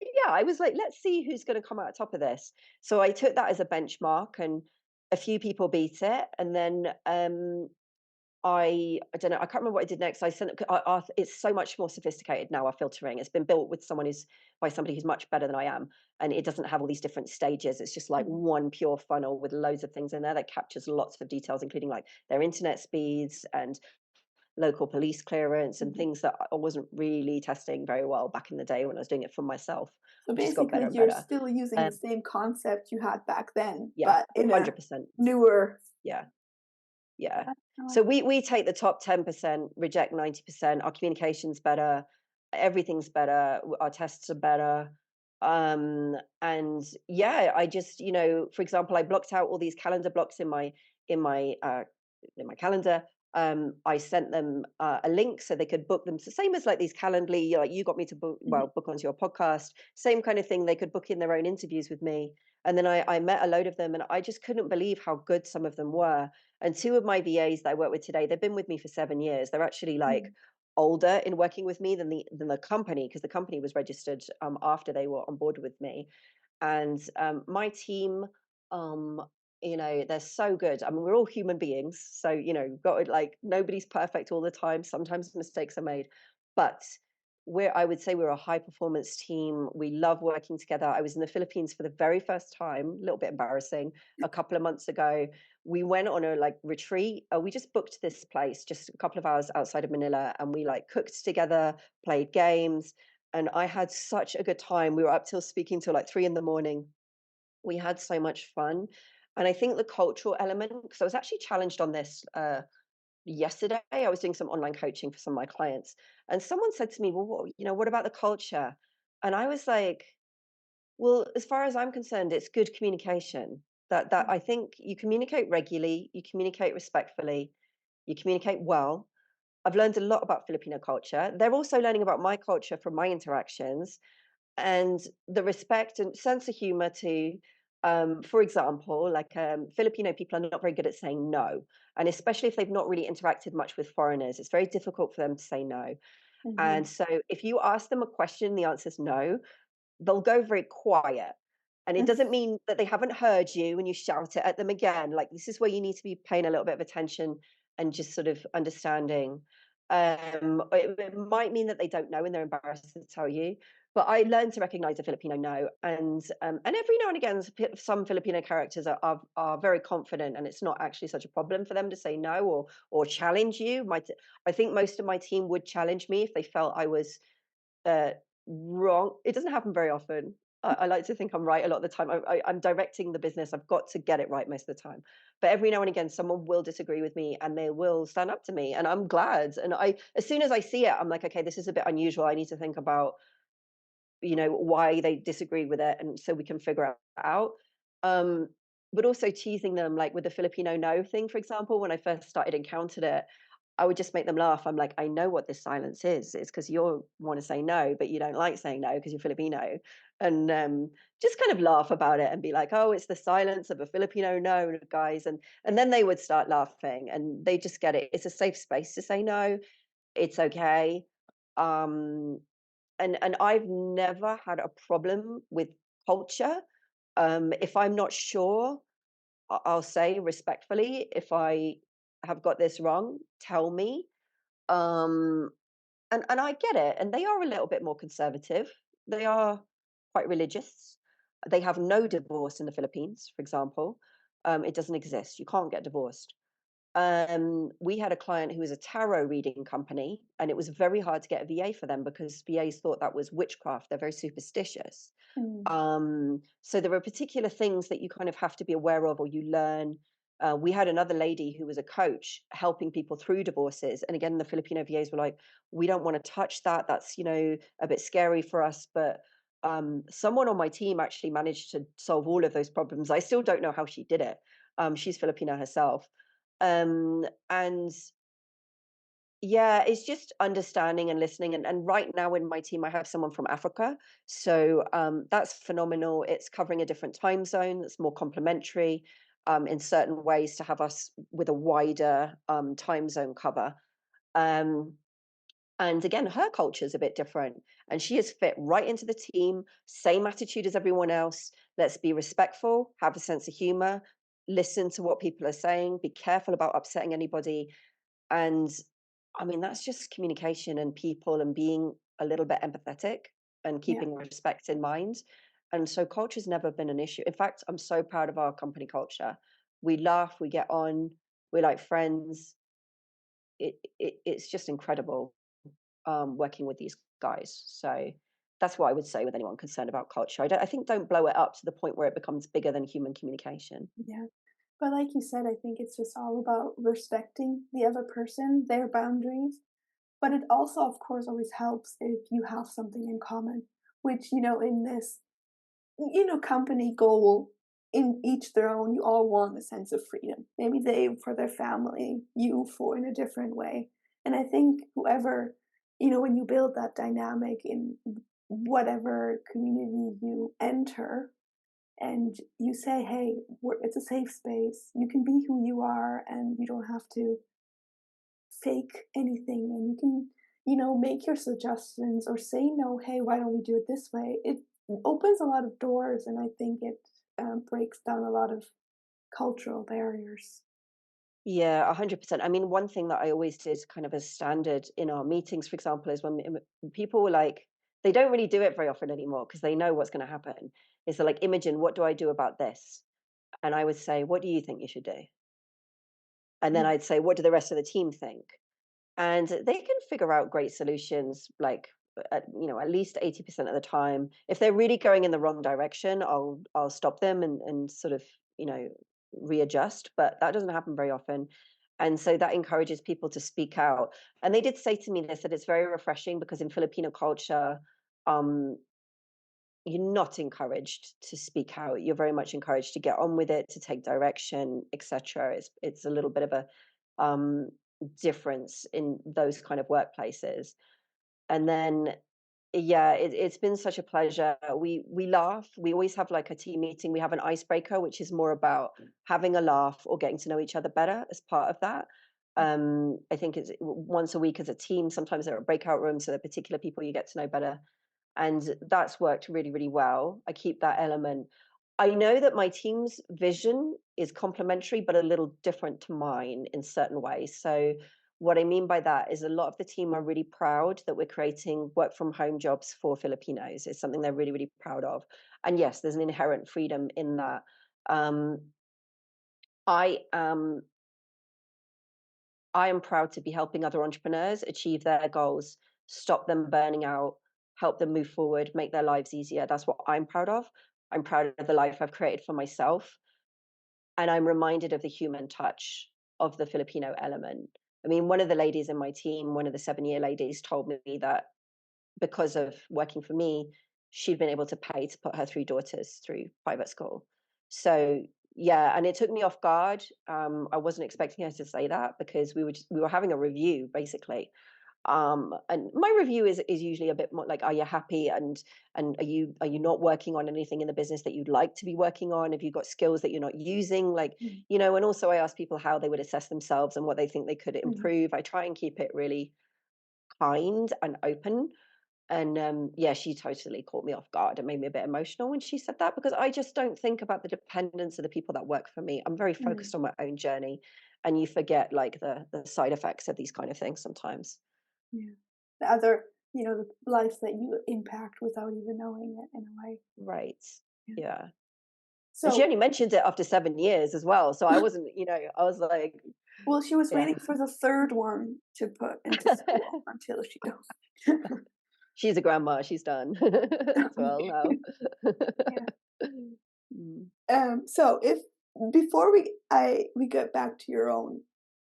yeah, I was like, let's see who's going to come out top of this. So I took that as a benchmark, and a few people beat it. And then I don't know, I can't remember what I did next. I sent it's so much more sophisticated now, our filtering. It's been built with somebody who's much better than I am. And it doesn't have all these different stages. It's just like Mhm. one pure funnel with loads of things in there that captures lots of details, including like their internet speeds and local police clearance and Mhm. things that I wasn't really testing very well back in the day when I was doing it for myself. So I just got better basically, and you're better. still using the Um, same concept you had back then, yeah, but in a 100%. newer. Yeah. Yeah. Oh, So we take the top 10%, reject 90%. Our communication's better, everything's better, our tests are better. And yeah, I just, for example, I blocked out all these calendar blocks in my in my calendar. I sent them a link so they could book them. So same as like these Calendly, like you got me to mhm, book onto your podcast. Same kind of thing. They could book in their own interviews with me. And then I met a load of them, and I just couldn't believe how good some of them were. And two of my VAs that I work with today, they've been with me for 7 years. They're actually like mhm, older in working with me than the company, because the company was registered after they were on board with me. And my team, um, they're so good. I mean, we're all human beings, so got like nobody's perfect all the time. Sometimes mistakes are made, but I would say we're a high performance team. We love working together. I was in the Philippines for the very first time, a little bit embarrassing, a couple of months ago. We went on a like retreat. We just booked this place just a couple of hours outside of Manila, and we like cooked together, played games, and I had such a good time. We were up till speaking till like 3 in the morning. We had so much fun. And I think the cultural element, because I was actually challenged on this yesterday. I was doing some online coaching for some of my clients, and someone said to me, "Well, what about the culture?" And I was like, "Well, as far as I'm concerned, it's good communication. That mhm, I think you communicate regularly, you communicate respectfully, you communicate well." I've learned a lot about Filipino culture. They're also learning about my culture from my interactions, and the respect and sense of humor too. For example, like Filipino people are not very good at saying no. And especially if they've not really interacted much with foreigners, it's very difficult for them to say no. Hmm. And so if you ask them a question, the answer is no, they'll go very quiet. And it doesn't mean that they haven't heard you when you shout it at them again. Like, this is where you need to be paying a little bit of attention and just sort of understanding. It might mean that they don't know and they're embarrassed to tell you. But I learned to recognize a Filipino no, and every now and again, some Filipino characters are very confident, and it's not actually such a problem for them to say no or challenge you. I think most of my team would challenge me if they felt I was uh, wrong. It doesn't happen very often. I like to think I'm right a lot of the time. I'm directing the business. I've got to get it right most of the time. But every now and again, someone will disagree with me and they will stand up to me. And I'm glad. And as soon as I see it, I'm like, okay, this is a bit unusual. I need to think about, why they disagree with it. And so we can figure it out. Um, but also teasing them, like with the Filipino no thing, for example, when I first started encountered it, I would just make them laugh. I'm like, I know what this silence is. It's because you want to say no, but you don't like saying no because you're Filipino. And just kind of laugh about it and be like, oh, it's the silence of a Filipino no, guys. And then they would start laughing and they just get it. It's a safe space to say no. It's okay. Um, and I've never had a problem with culture. If I'm not sure, I'll say respectfully, if I have got this wrong, tell me. Um, and I get it. And they are a little bit more conservative. They are quite religious. They have no divorce in the Philippines, for example. It doesn't exist. You can't get divorced. We had a client who was a tarot reading company, and it was very hard to get a VA for them because VAs thought that was witchcraft. They're very superstitious. Hmm. So there are particular things that you kind of have to be aware of or you learn. We had another lady who was a coach helping people through divorces. And again, the Filipino VAs were like, we don't want to touch that. That's, a bit scary for us. But someone on my team actually managed to solve all of those problems. I still don't know how she did it. She's Filipina herself. And yeah, it's just understanding and listening. And right now in my team, I have someone from Africa. So that's phenomenal. It's covering a different time zone that's more complementary in certain ways to have us with a wider time zone cover. Um, and again, her culture is a bit different. And she has fit right into the team, same attitude as everyone else. Let's be respectful, have a sense of humor, listen to what people are saying, be careful about upsetting anybody. And I mean, that's just communication and people and being a little bit empathetic and Yeah. keeping respect in mind. And so culture's never been an issue. In fact, I'm so proud of our company culture. We laugh, we get on, we're like friends. It's just incredible working with these guys. So that's what I would say with anyone concerned about culture. I think don't blow it up to the point where it becomes bigger than human communication. Yeah. But like you said, I think it's just all about respecting the other person, their boundaries. But it also, of course, always helps if you have something in common, which, in this, company goal, in each their own, you all want a sense of freedom. Maybe they for their family, you for in a different way. And I think whoever, when you build that dynamic in whatever community you enter, and you say, hey, it's a safe space. You can be who you are, and you don't have to fake anything. And you can, make your suggestions or say no. Hey, why don't we do it this way? It opens a lot of doors, and I think it breaks down a lot of cultural barriers. Yeah, 100%. I mean, one thing that I always did kind of as standard in our meetings, for example, is when people were like, they don't really do it very often anymore because they know what's going to happen. Is they're like, Imogen, what do I do about this? And I would say, what do you think you should do? And then Mm. I'd say, what do the rest of the team think? And they can figure out great solutions, like at least 80% of the time. If they're really going in the wrong direction, I'll stop them and sort of you know readjust. But that doesn't happen very often. And so that encourages people to speak out. And they did say to me this that it's very refreshing because in Filipino culture, um, you're not encouraged to speak out. You're very much encouraged to get on with it, to take direction, etc. It's a little bit of a um, difference in those kind of workplaces. And then Yeah, it's been such a pleasure. We laugh. We always have like a team meeting. We have an icebreaker, which is more about having a laugh or getting to know each other better as part of that. I think it's once a week as a team. Sometimes there are breakout rooms, so there are particular people you get to know better, and that's worked really, really well. I keep that element. I know that my team's vision is complementary, but a little different to mine in certain ways. So, what I mean by that is a lot of the team are really proud that we're creating work from home jobs for Filipinos. It's something they're really, really proud of. And yes, there's an inherent freedom in that. Um, I am I am proud to be helping other entrepreneurs achieve their goals, stop them burning out, help them move forward, make their lives easier. That's what I'm proud of. I'm proud of the life I've created for myself. And I'm reminded of the human touch of the Filipino element. I mean, one of the ladies in my team, one of the 7-year ladies, told me that because of working for me, she'd been able to pay to put her 3 daughters through private school. So yeah, and it took me off guard. I wasn't expecting her to say that because we were having a review basically, and my review is usually a bit more like, are you happy, and are you not working on anything in the business that you'd like to be working on? Have you got skills that you're not using, like, Mm, and also I ask people how they would assess themselves and what they think they could mhm. improve. I try and keep it really kind and open. And yeah, she totally caught me off guard and made me a bit emotional when she said that, because I just don't think about the dependence of the people that work for me. I'm very Mm, focused on my own journey, and you forget like the side effects of these kind of things sometimes. yeah. The other, the lives that you impact without even knowing it in a way. Right. Yeah. Yeah. And she So, only mentioned it after 7 years as well. So I wasn't, I was like, well, she was yeah. waiting for the third one to put into school until she goes. She's a grandma. She's done as well Okay. now. Yeah. Mm, So if before we get back to your own,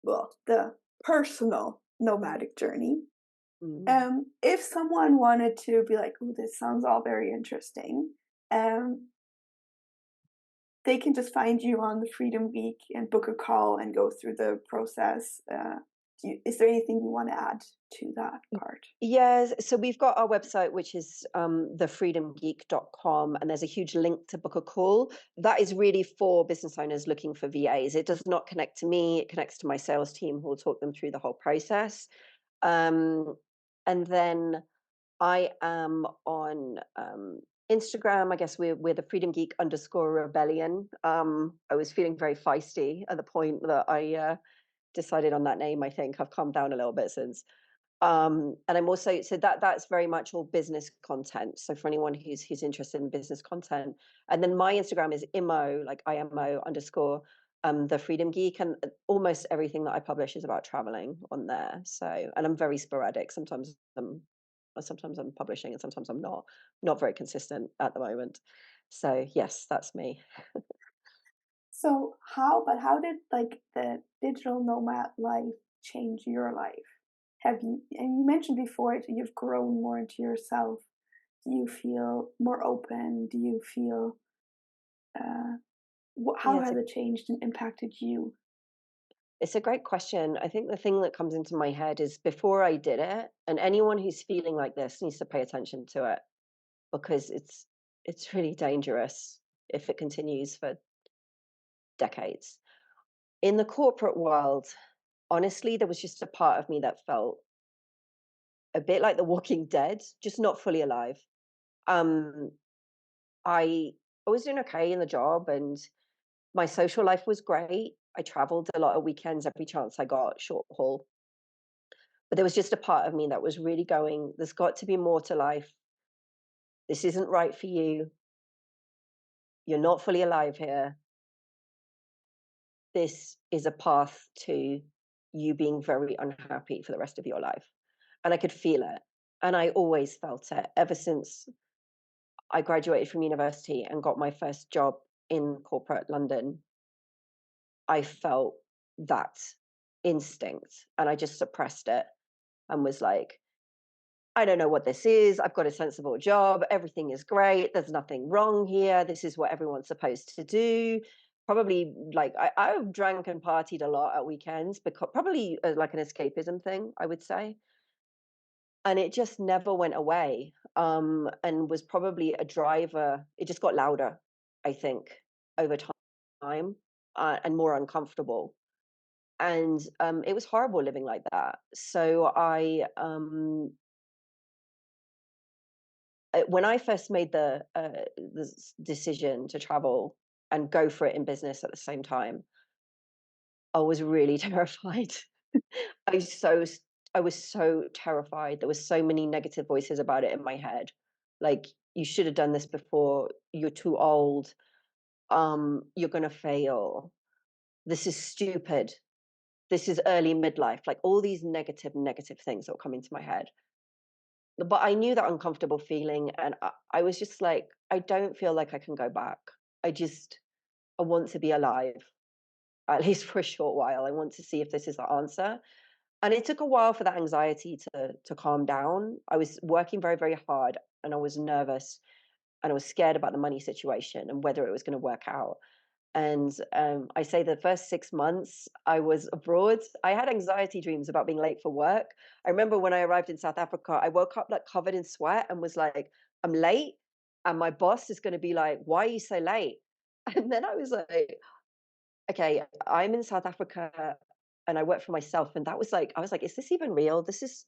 well, the personal nomadic journey, mm. if someone wanted to be like, "Oh, this sounds all very interesting," um, they can just find you on the Freedom Week and book a call and go through the process. Is there anything you want to add to that part? Yes, so we've got our website, which is thefreedomgeek.com, and there's a huge link to book a call. That is really for business owners looking for VAs. It does not connect to me, it connects to my sales team who will talk them through the whole process. Um, and then I am on Instagram. I guess we're the Freedom Geek underscore rebellion. I was feeling very feisty at the point that I decided on that name. I think I've calmed down a little bit since. And I'm also, so that's very much all business content. So for anyone who's interested in business content, and then my Instagram is imo, like IMO underscore the Freedom Geek, and almost everything that I publish is about traveling on there. So, and I'm very sporadic. Sometimes I'm publishing, and sometimes I'm not very consistent at the moment. So yes, that's me. So how did like the digital nomad life change your life? And you mentioned before you've grown more into yourself. Do you feel more open? Do you feel, uh, how Yeah, has it changed and impacted you? it's a great question. I think the thing that comes into my head is before I did it, and anyone who's feeling like this needs to pay attention to it, because it's really dangerous if it continues for decades. In the corporate world, honestly, there was just a part of me that felt a bit like the Walking Dead, just not fully alive. Um, I I was doing okay in the job, and my social life was great. I traveled a lot of weekends every chance I got, short haul. But there was just a part of me that was really going, there's got to be more to life. This isn't right for you. You're not fully alive here. This is a path to you being very unhappy for the rest of your life. And I could feel it. And I always felt it ever since I graduated from university and got my first job in corporate London. I felt that instinct and I just suppressed it and was like, I don't know what this is. I've got a sensible job. Everything is great. There's nothing wrong here. This is what everyone's supposed to do. Probably like I've drank and partied a lot at weekends, because probably like an escapism thing, I would say. And it just never went away. and was probably a driver. It just got louder, I think, over time, and more uncomfortable. And it was horrible living like that. So when I first made the decision to travel and go for it in business at the same time, I was really terrified. I was so I was so terrified. There was so many negative voices about it in my head. Like, you should have done this before. You're too old. You're gonna fail. This is stupid. This is early midlife. Like, all these negative things that were coming to my head. But I knew that uncomfortable feeling, and I was just like, I don't feel like I can go back. I want to be alive, at least for a short while. I want to see if this is the answer. And it took a while for that anxiety to calm down. I was working very, very hard, and I was nervous, and I was scared about the money situation and whether it was going to work out. And I say the first 6 months I was abroad, I had anxiety dreams about being late for work. I remember when I arrived in South Africa, I woke up like covered in sweat and was like, I'm late. And my boss is going to be like, why are you so late? And then I was like, okay, I'm in South Africa and I work for myself. And that was like, I was like, is this even real? This is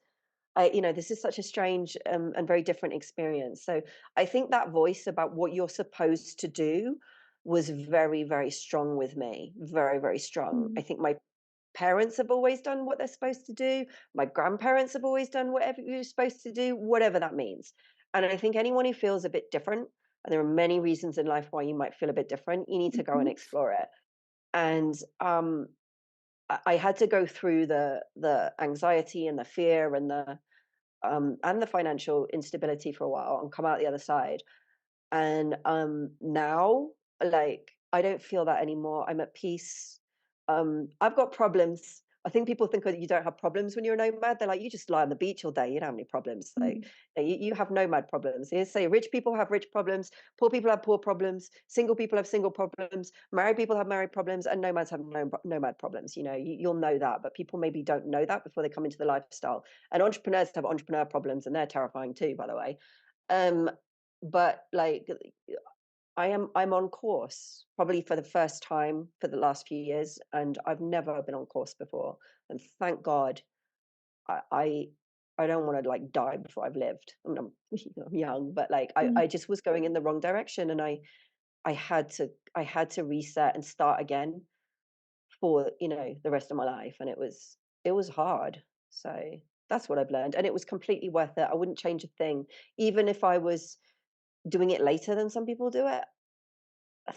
such a strange and very different experience. So I think that voice about what you're supposed to do was very, very strong with me. Very, very strong. Mm-hmm. I think my parents have always done what they're supposed to do. My grandparents have always done whatever you're supposed to do, whatever that means. And I think anyone who feels a bit different, and there are many reasons in life why you might feel a bit different, you need to go and explore it. And I had to go through the anxiety and the fear and the financial instability for a while and come out the other side. And now, like, I don't feel that anymore. I'm at peace. I've got problems. I think people think that you don't have problems when you're a nomad. They're like, you just lie on the beach all day. You don't have any problems. Like, you have nomad problems. They say rich people have rich problems, poor people have poor problems, single people have single problems, married people have married problems, and nomads have nomad problems. You'll know that, but people maybe don't know that before they come into the lifestyle. And entrepreneurs have entrepreneur problems, and they're terrifying too, by the way. Um, but like, I'm on course probably for the first time for the last few years, and I've never been on course before. And thank God, I I, I don't want to like die before I've lived. I mean, I'm young, but like Mm-hmm. I just was going in the wrong direction, and I had to reset and start again for the rest of my life, and it was hard. So that's what I've learned, and it was completely worth it. I wouldn't change a thing, even if I was doing it later than some people do it.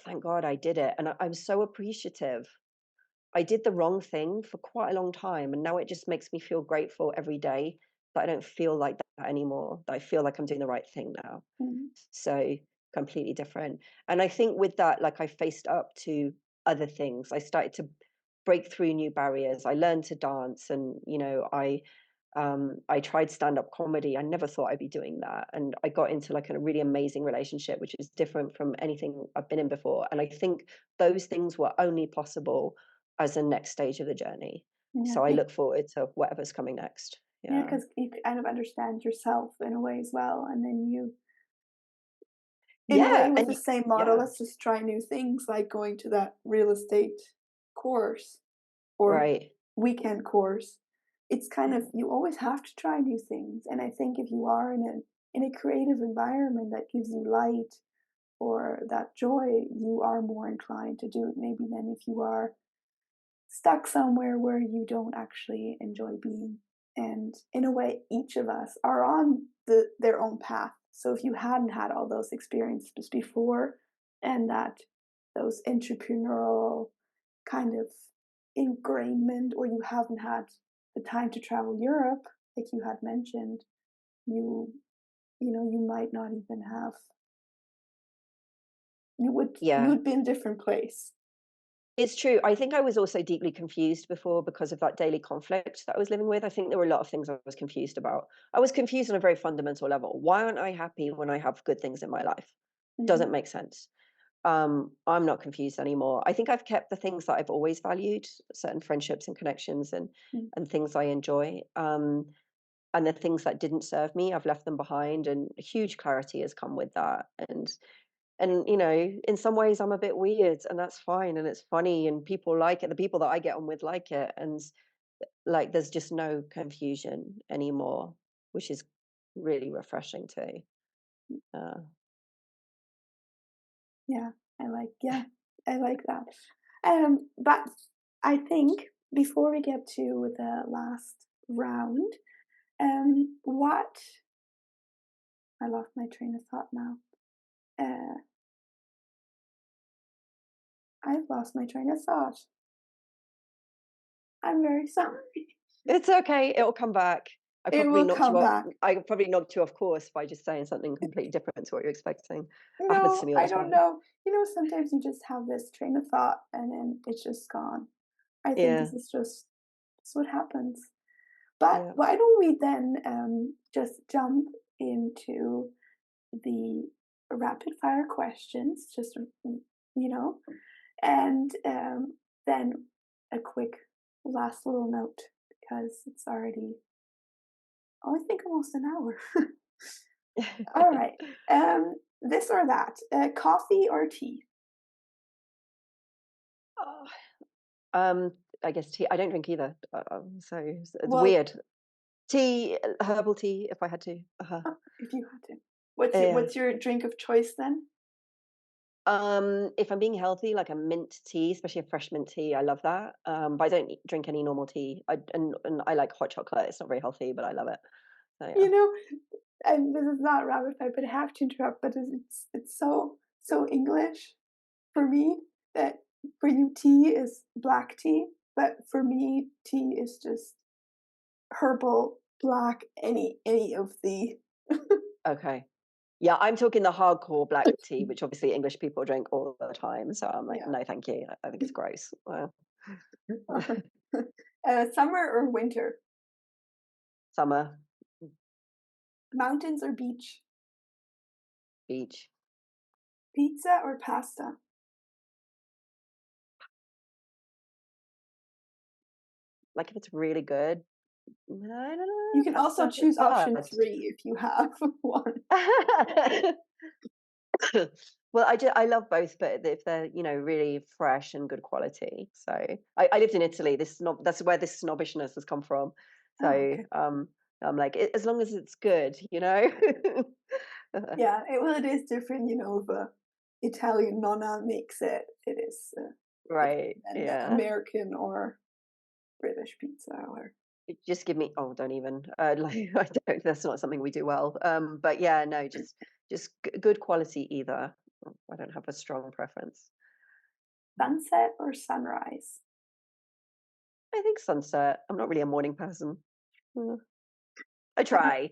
Thank God I did it. And I'm so appreciative. I did the wrong thing for quite a long time. And now it just makes me feel grateful every day that I don't feel like that anymore, that I feel like I'm doing the right thing now. So completely different. And I think with that, like, I faced up to other things. I started to break through new barriers. I learned to dance, and I tried stand-up comedy. I never thought I'd be doing that. And I got into like a really amazing relationship, which is different from anything I've been in before. And I think those things were only possible as a next stage of the journey. Yeah, So I look forward to whatever's coming next. yeah, Yeah. because you kind of understand yourself in a way as well, and then you, in a way, Yeah. with And the same model, yeah, let's just try new things, like going to that real estate course or right. weekend course. It's kind of, you always have to try new things, and I think if you are in a creative environment that gives you light or that joy, you are more inclined to do it maybe than if you are stuck somewhere where you don't actually enjoy being. And in a way, each of us are on their own path. So if you hadn't had all those experiences before, and that those entrepreneurial kind of ingrainment, or you haven't had the time to travel Europe, like you had mentioned, you you might not even have, you Yeah. would be in a different place. It's true. I think I was also deeply confused before because of that daily conflict that I was living with. I think there were a lot of things I was confused about. I was confused on a very fundamental level. Why aren't I happy when I have good things in my life? Mm-hmm. Doesn't make sense. I'm not confused anymore. I think I've kept the things that I've always valued, certain friendships and connections and things I enjoy. and the things that didn't serve me, I've left them behind, and huge clarity has come with that. And in some ways I'm a bit weird, and that's fine, and it's funny, and people like it. The people that I get on with like it, and like there's just no confusion anymore, which is really refreshing too. uh, Yeah, I like that. But I think before we get to the last round, what I lost my train of thought now. I've lost my train of thought. I'm very sorry. it's okay, it'll come back. I It probably will knocked you come off. back. I probably knocked you off course by just saying something completely different to what you're expecting. Happens to No, me all I the don't time. know. Sometimes you just have this train of thought and then it's just gone. I think Yeah, this is just what happens. But yeah. why don't we then just jump into the rapid fire questions, just, you know, and then a quick last little note because it's already, oh, I think almost an hour. All right. This or that, coffee or tea? Oh, um, I guess tea. I don't drink either, so it's Well, weird. Tea, herbal tea, if I had to. if you had to. Yeah. What's your drink of choice then? If I'm being healthy, like a mint tea, especially a fresh mint tea, I love that. But I don't drink any normal tea. And I like hot chocolate. It's not very healthy, but I love it. So yeah. You know, and this is not rapid fire, but I have to interrupt. But it's so English for me that for you tea is black tea, but for me tea is just herbal black any of the Okay. Yeah, I'm talking the hardcore black tea, which obviously English people drink all the time. So I'm like, yeah. no, thank you. I think it's gross. Summer or winter, Summer, mountains or beach, beach. pizza or pasta. Like if it's really good, I don't You know. can also Pasta. choose It's option hard. 3 if you have one. Well, I love both, but if they're really fresh and good quality. So I lived in Italy. That's where this snobbishness has come from. Oh, So okay. I'm like, as long as it's good. Yeah, well, it is different, if a Italian nonna makes it, it is different Right. than Yeah. American or British pizza or Just give me. Oh, don't even. Like I don't. That's not something we do well. But yeah, no, just good quality either. I don't have a strong preference. sunset or sunrise. I think sunset. I'm not really a morning person. Mm, I Uh, try.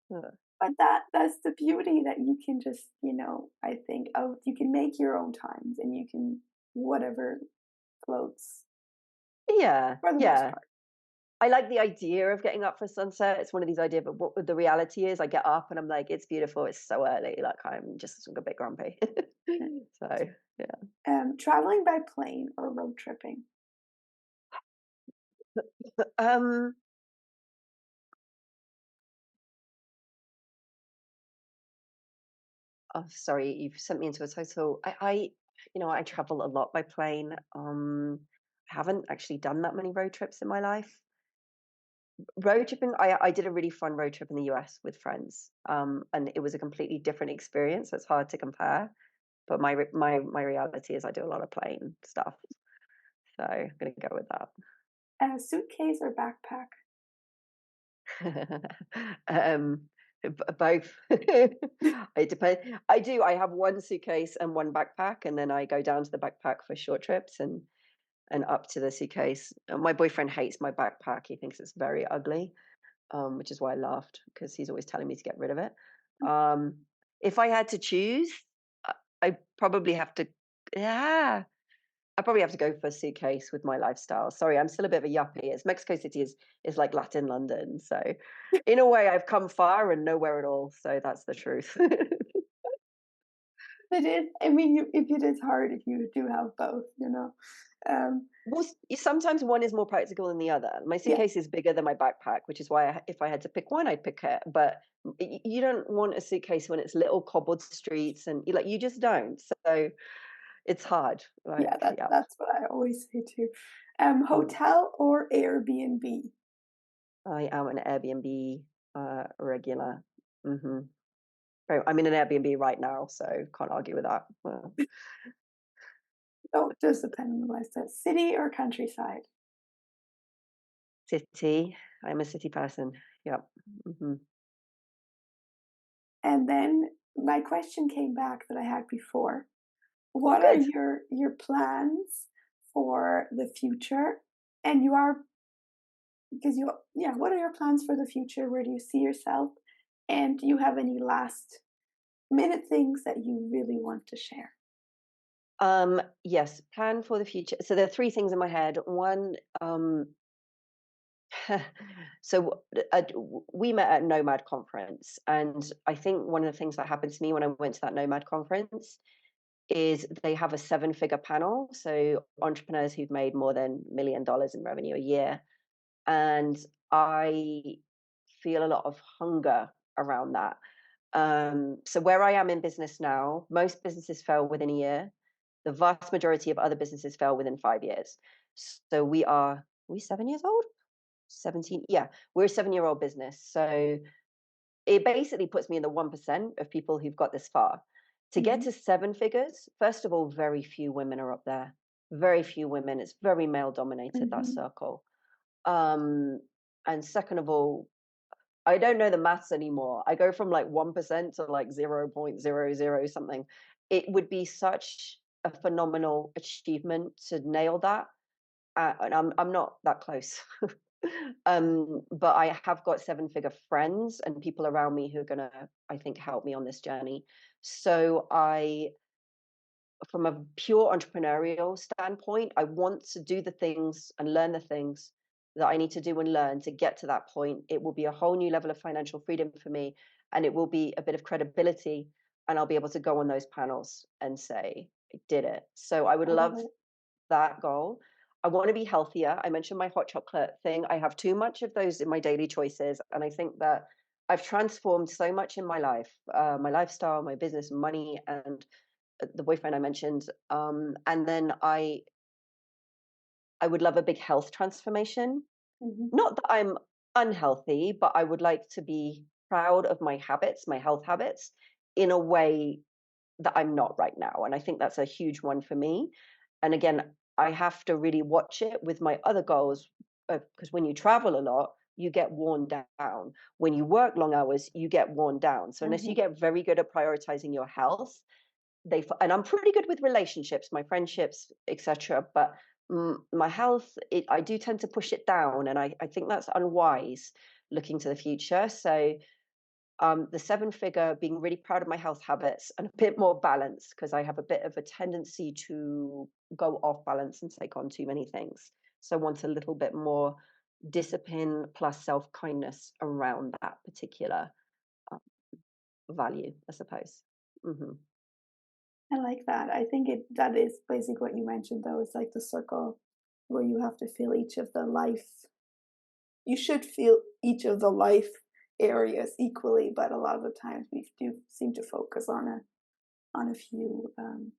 But that's the beauty that you can just, I think you can make your own times and you can whatever floats Yeah, for the most yeah. part. I like the idea of getting up for sunset. It's one of these ideas, but what the reality is, I get up and I'm like, it's beautiful. It's so early. Like I'm just a bit grumpy. So yeah. Traveling by plane or road tripping. Um. Oh, sorry. You've sent me into a total. I travel a lot by plane. I haven't actually done that many road trips in my life. Road tripping, I did a really fun road trip in the US with friends. And it was a completely different experience. So it's hard to compare. But my reality is I do a lot of plane stuff. So I'm gonna go with Suitcase or backpack. that. Both. It depends. I have one suitcase and one backpack, and then I go down to the backpack for short trips and up to the suitcase. My boyfriend hates my backpack. He thinks it's very ugly, which is why I laughed because he's always telling me to get rid of it. Um, if I had to choose, I probably have to. Yeah, I probably have to go for a suitcase with my lifestyle. Sorry, I'm still a bit of a yuppie. It's Mexico City is like Latin London. So in a way I've come far and nowhere at all. So that's the truth. It is. I mean, if it is hard, if you do have both, Um, Well, sometimes one is more practical than the other. My yeah, suitcase is bigger than my backpack, which is why if I had to pick one, I'd pick it. But you don't want a suitcase when it's little cobbled streets and you just don't. So it's hard. yeah. Like, That yeah. that's what I always say too. Mm. Hotel or Airbnb? I am an Airbnb regular. Hmm. I'm in an Airbnb right now, so can't argue with that. Oh, just depend on the lifestyle. City or countryside? City. I'm a city person. Yep. Hmm. And then my question came back that I had before. Oh, What are good. your plans for the future? And you are because you yeah, what are your plans for the future? Where do you see yourself? And do you have any last minute things that you really want to share? Yes, plan for the future. So there are three things in my head. One, so we met at Nomad conference, and I think one of the things that happened to me when I went to that Nomad conference is they have a seven-figure panel, so entrepreneurs who've made more than $1 million in revenue a year, and I feel a lot of hunger around that. So where I am in business now, most businesses fail within a year. The vast majority of other businesses fail within 5 years. So we 7 years old? 17. Yeah, we're a 7-year-old business. So it basically puts me in the 1% of people who've got this far. To get Hmm. to seven figures, first of all, very few women are up there. Very few women. It's very male dominated, that Hmm. circle. Um, and second of all, I don't know the maths anymore. I go from like 1% to like 0.00 something. It would be such a phenomenal achievement to nail that. And I'm not that close. But I have got seven-figure friends and people around me who are gonna, I think, help me on this journey. So from a pure entrepreneurial standpoint, I want to do the things and learn the things that I need to do and learn to get to that point. It will be a whole new level of financial freedom for me, and it will be a bit of credibility, and I'll be able to go on those panels and say, I did it. So I would I love love it. that goal. I want to be healthier. I mentioned my hot chocolate thing. I have too much of those in my daily choices. And I think that I've transformed so much in my life, my lifestyle, my business, money, and the boyfriend I mentioned. And then I would love a big health transformation. Hmm. Not that I'm unhealthy, but I would like to be proud of my habits, my health habits, in a way that I'm not right now. And I think that's a huge one for me. And again, I have to really watch it with my other goals because when you travel a lot, you get worn down. When you work long hours, you get worn down. So unless you Hmm. get very good at prioritizing your health, and I'm pretty good with relationships, my friendships, etc. But my health, I do tend to push it down, and I think that's unwise looking to the future. So the seven figure, being really proud of my health habits and a bit more balance because I have a bit of a tendency to go off balance and take on too many things. So I want a little bit more discipline plus self kindness around that particular um, value, I suppose. Hmm. I like that. I think that is basically what you mentioned though. It's like the circle where you have to feel each of the life you should feel each of the life areas equally, but a lot of the times we do seem to focus on a few of them.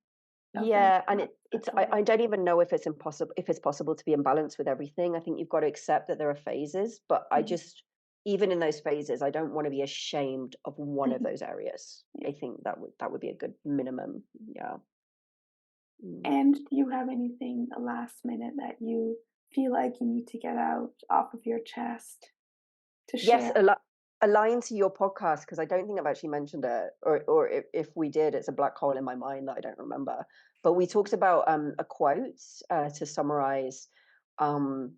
Yeah, and I it's totally I don't even know if it's possible to be in balance with everything. I think you've got to accept that there are phases, but I mhm, just even in those phases, I don't want to be ashamed of one of mhm, those areas. yeah. I think that would be a good minimum. Yeah. Mm. And do you have anything last minute that you feel like you need to get out off of your chest to Yes, share? a line to your podcast because I don't think I've actually mentioned it, or if we did, it's a black hole in my mind that I don't remember. But we talked about a quote to summarize um,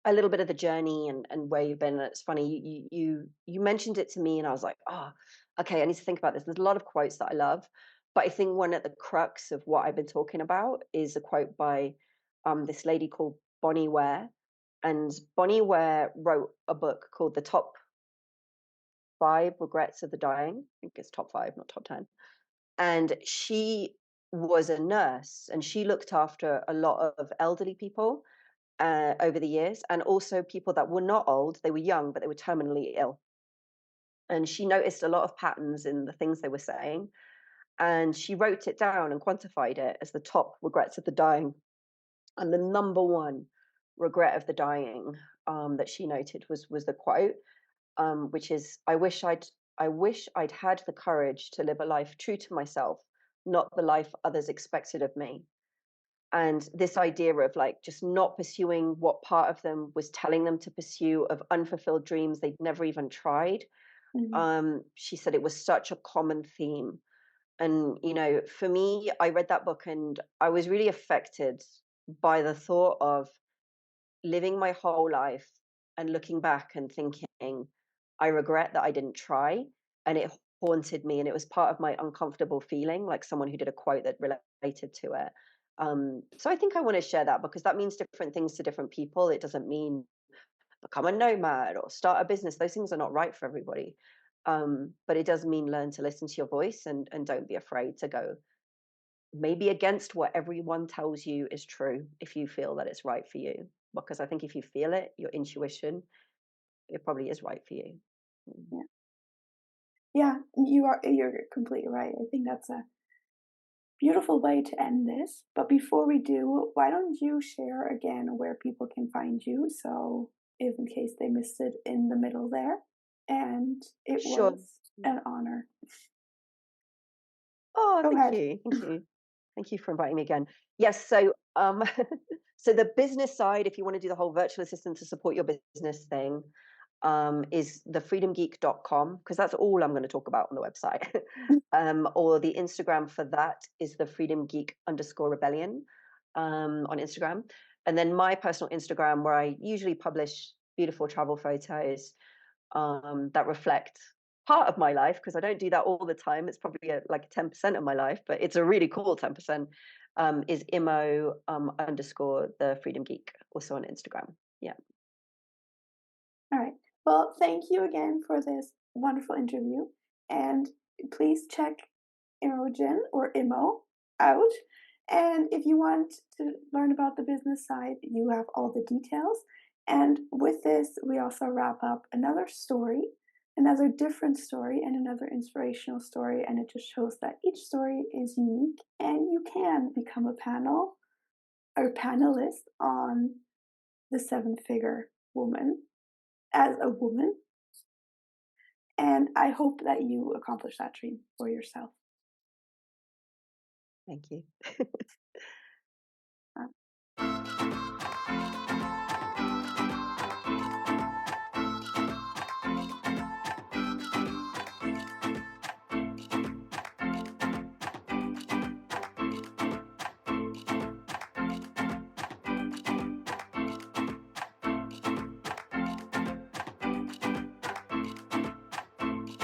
a little bit of the journey and where you've been. And it's funny you mentioned it to me, and I was like, oh, okay, I need to think about this. There's a lot of quotes that I love, but I think one at the crux of what I've been talking about is a quote by this lady called Bonnie Ware, and Bonnie Ware wrote a book called The Top 5 Regrets of the Dying. I think it's top 5, not top 10. And she was a nurse, and she looked after a lot of elderly people over the years, and also people that were not old, they were young, but they were terminally ill. And she noticed a lot of patterns in the things they were saying, and she wrote it down and quantified it as the top regrets of the dying. And the number one regret of the dying, that she noted was the quote, which is, I wish I'd had the courage to live a life true to myself, not the life others expected of me." And this idea of like just not pursuing what part of them was telling them to pursue, of unfulfilled dreams they'd never even tried. Mhm. She said it was such a common theme. And, for me, I read that book and I was really affected by the thought of living my whole life and looking back and thinking, I regret that I didn't try. And it haunted me. And it was part of my uncomfortable feeling, like someone who did a quote that related to it. So I think I want to share that because that means different things to different people. It doesn't mean become a nomad or start a business. Those things are not right for everybody. But it does mean learn to listen to your voice, and don't be afraid to go maybe against what everyone tells you is true if you feel that it's right for you. Because I think if you feel it, your intuition, it probably is right for you. Mm. Yeah. Yeah, you're completely right. I think that's a beautiful way to end this. But before we do, why don't you share again where people can find you? So, if in case they missed it in the middle there. And it Sure. was an honor. Oh, Go thank ahead. you. Thank you. Thank you for inviting me again. Yes, so so the business side, if you want to do the whole virtual assistant to support your business thing, is thefreedomgeek.com, because that's all I'm going to talk about on the website. Or the Instagram for that is the freedomgeek_rebellion on Instagram. And then my personal Instagram, where I usually publish beautiful travel photos that reflect part of my life, because I don't do that all the time. It's probably like 10% of my life, but it's a really cool 10%, is Imo underscore the Freedom Geek, also on Instagram. Yeah. All right. Well, thank you again for this wonderful interview. And please check Imogen or Imo out. And if you want to learn about the business side, you have all the details. And with this, we also wrap up another story, another different story, and another inspirational story. And it just shows that each story is unique and you can become a panel or panelist on the seven figure woman as a woman. And I hope that you accomplish that dream for yourself. Thank you.